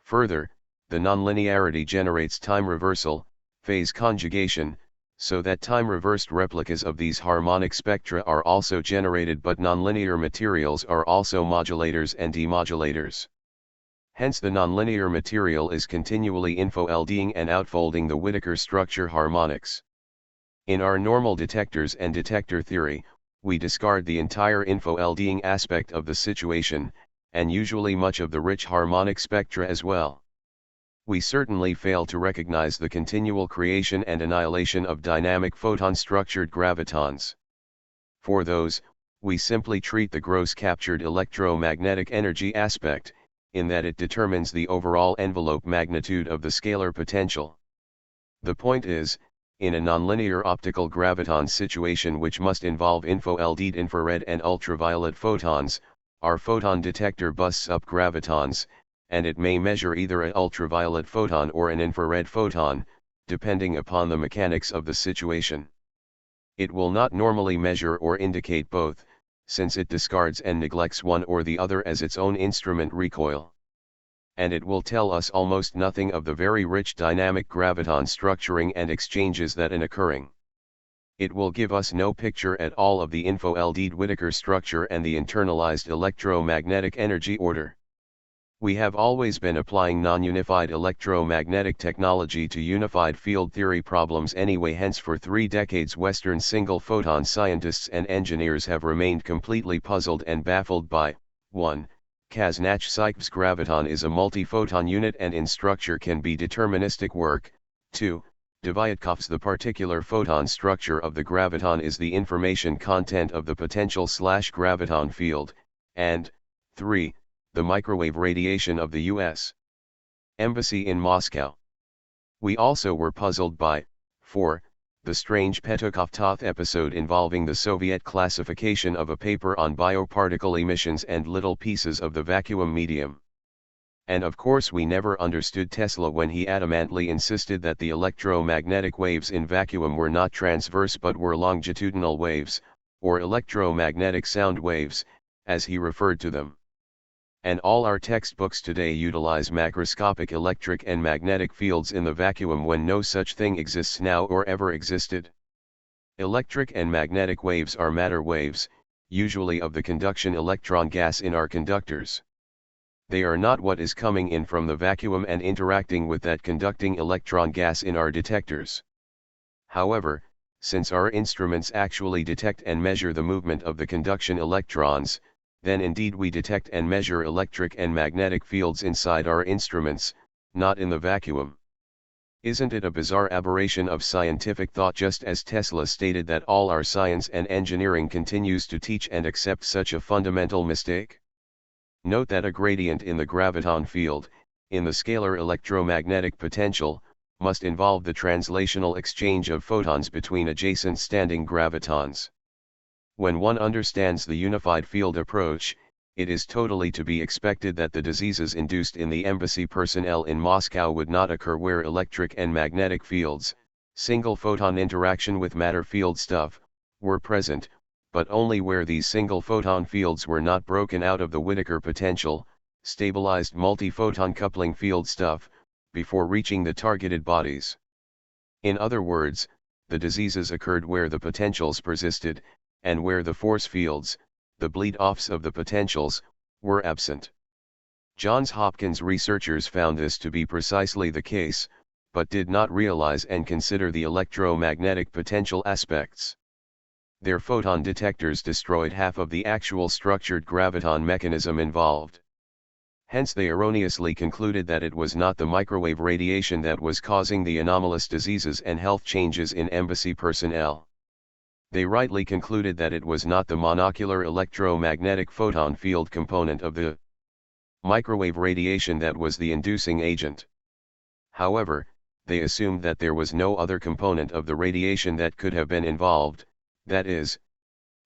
Further, the nonlinearity generates time reversal, phase conjugation, so that time-reversed replicas of these harmonic spectra are also generated, but nonlinear materials are also modulators and demodulators. Hence the nonlinear material is continually info-LDing and outfolding the Whittaker structure harmonics. In our normal detectors and detector theory, we discard the entire info-LDing aspect of the situation, and usually much of the rich harmonic spectra as well. We certainly fail to recognize the continual creation and annihilation of dynamic photon-structured gravitons. For those, we simply treat the gross captured electromagnetic energy aspect, in that it determines the overall envelope magnitude of the scalar potential. The point is, in a nonlinear optical graviton situation which must involve info-LD infrared and ultraviolet photons, our photon detector busts up gravitons, and it may measure either an ultraviolet photon or an infrared photon, depending upon the mechanics of the situation. It will not normally measure or indicate both, since it discards and neglects one or the other as its own instrument recoil. And it will tell us almost nothing of the very rich dynamic graviton structuring and exchanges that are occurring. It will give us no picture at all of the info-LD Whittaker structure and the internalized electromagnetic energy order. We have always been applying non-unified electromagnetic technology to unified field theory problems anyway, hence for 3 decades Western single-photon scientists and engineers have remained completely puzzled and baffled by 1. Kasnach-Sykes graviton is a multi-photon unit and in structure can be deterministic work. 2. Dvyatkov's the particular photon structure of the graviton is the information content of the potential/graviton field, and 3. The microwave radiation of the U.S. Embassy in Moscow. We also were puzzled by 4. The strange Petokov-Toth episode involving the Soviet classification of a paper on bioparticle emissions and little pieces of the vacuum medium. And of course we never understood Tesla when he adamantly insisted that the electromagnetic waves in vacuum were not transverse but were longitudinal waves, or electromagnetic sound waves, as he referred to them. And all our textbooks today utilize macroscopic electric and magnetic fields in the vacuum when no such thing exists now or ever existed. Electric and magnetic waves are matter waves, usually of the conduction electron gas in our conductors. They are not what is coming in from the vacuum and interacting with that conducting electron gas in our detectors. However, since our instruments actually detect and measure the movement of the conduction electrons, then indeed we detect and measure electric and magnetic fields inside our instruments, not in the vacuum. Isn't it a bizarre aberration of scientific thought, just as Tesla stated that all our science and engineering continues to teach and accept such a fundamental mistake? Note that a gradient in the graviton field, in the scalar electromagnetic potential, must involve the translational exchange of photons between adjacent standing gravitons. When one understands the unified field approach, it is totally to be expected that the diseases induced in the embassy personnel in Moscow would not occur where electric and magnetic fields, single photon interaction with matter field stuff, were present, but only where these single photon fields were not broken out of the Whittaker potential, stabilized multi-photon coupling field stuff, before reaching the targeted bodies. In other words, the diseases occurred where the potentials persisted, and where the force fields, the bleed-offs of the potentials, were absent. Johns Hopkins researchers found this to be precisely the case, but did not realize and consider the electromagnetic potential aspects. Their photon detectors destroyed half of the actual structured graviton mechanism involved. Hence they erroneously concluded that it was not the microwave radiation that was causing the anomalous diseases and health changes in embassy personnel. They rightly concluded that it was not the monocular electromagnetic photon field component of the microwave radiation that was the inducing agent. However, they assumed that there was no other component of the radiation that could have been involved. That is,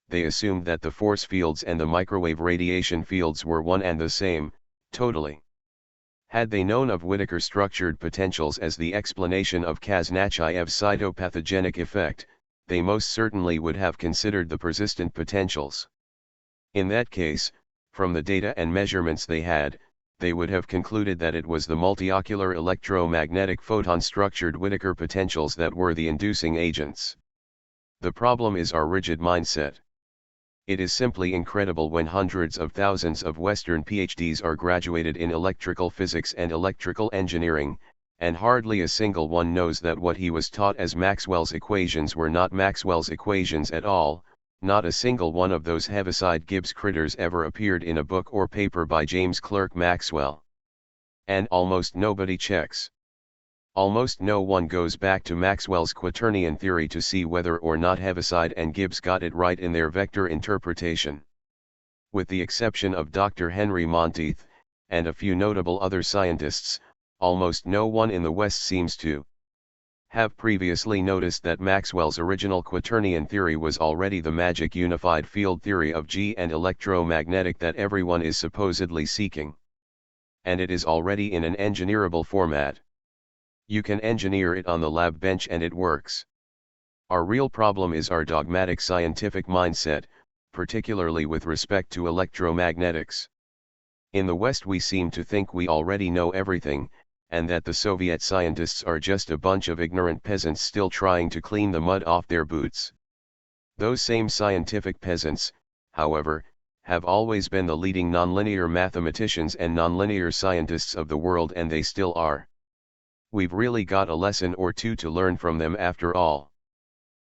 they assumed that the force fields and the microwave radiation fields were one and the same, totally. Had they known of Whittaker-structured potentials as the explanation of Kasnach-Iev's cytopathogenic effect, they most certainly would have considered the persistent potentials. In that case, from the data and measurements they had, they would have concluded that it was the multiocular electromagnetic photon-structured Whittaker potentials that were the inducing agents. The problem is our rigid mindset. It is simply incredible when hundreds of thousands of Western PhDs are graduated in electrical physics and electrical engineering, and hardly a single one knows that what he was taught as Maxwell's equations were not Maxwell's equations at all, Not a single one of those heaviside Gibbs critters ever appeared in a book or paper by James Clerk Maxwell. And almost nobody checks. Almost no one goes back to Maxwell's quaternion theory to see whether or not Heaviside and Gibbs got it right in their vector interpretation. With the exception of Dr. Henry Monteith, and a few notable other scientists, almost no one in the West seems to have previously noticed that Maxwell's original quaternion theory was already the magic unified field theory of G and electromagnetic that everyone is supposedly seeking. And it is already in an engineerable format. You can engineer it on the lab bench and it works. Our real problem is our dogmatic scientific mindset, particularly with respect to electromagnetics. In the West we seem to think we already know everything, and that the Soviet scientists are just a bunch of ignorant peasants still trying to clean the mud off their boots. Those same scientific peasants, however, have always been the leading nonlinear mathematicians and nonlinear scientists of the world, and they still are. We've really got a lesson or two to learn from them after all.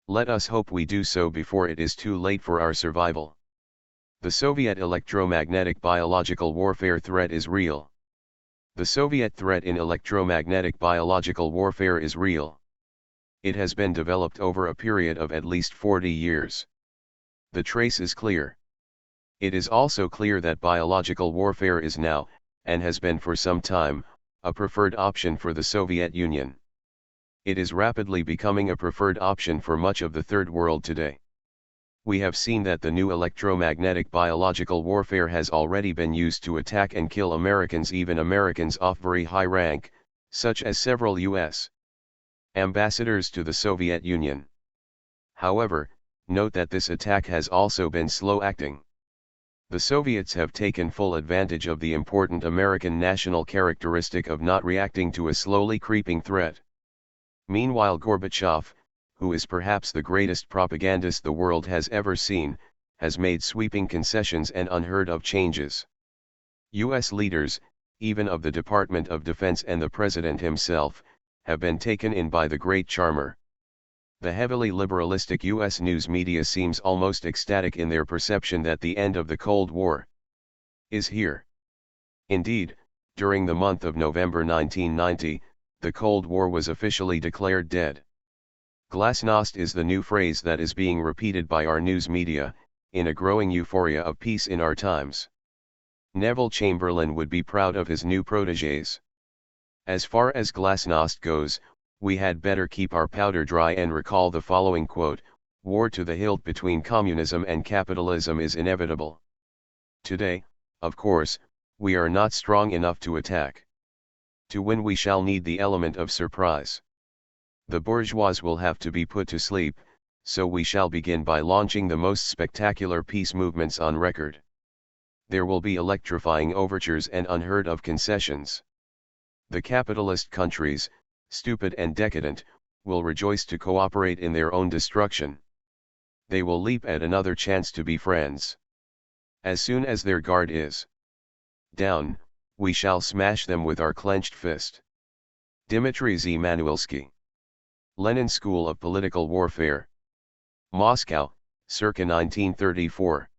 Let us hope we do so before it is too late for our survival. The Soviet electromagnetic biological warfare threat is real. The Soviet threat in electromagnetic biological warfare is real. It has been developed over a period of at least 40 years. The trace is clear. It is also clear that biological warfare is now, and has been for some time, a preferred option for the Soviet Union. It is rapidly becoming a preferred option for much of the Third World today. We have seen that the new electromagnetic biological warfare has already been used to attack and kill Americans, even Americans of very high rank, such as several U.S. ambassadors to the Soviet Union. However, note that this attack has also been slow-acting. The Soviets have taken full advantage of the important American national characteristic of not reacting to a slowly creeping threat. Meanwhile, Gorbachev, who is perhaps the greatest propagandist the world has ever seen, has made sweeping concessions and unheard of changes. U.S. leaders, even of the Department of Defense and the President himself, have been taken in by the great charmer. The heavily liberalistic U.S. news media seems almost ecstatic in their perception that the end of the Cold War is here. Indeed, during the month of November 1990, the Cold War was officially declared dead. Glasnost is the new phrase that is being repeated by our news media, in a growing euphoria of peace in our times. Neville Chamberlain would be proud of his new protégés. As far as glasnost goes, we had better keep our powder dry and recall the following quote: "War to the hilt between communism and capitalism is inevitable. Today, of course, we are not strong enough to attack. To win we shall need the element of surprise. The bourgeois will have to be put to sleep, so we shall begin by launching the most spectacular peace movements on record. There will be electrifying overtures and unheard of concessions. The capitalist countries, stupid and decadent, will rejoice to cooperate in their own destruction. They will leap at another chance to be friends. As soon as their guard is down, we shall smash them with our clenched fist." Dmitry Zmanuilsky. Lenin School of Political Warfare. Moscow, circa 1934.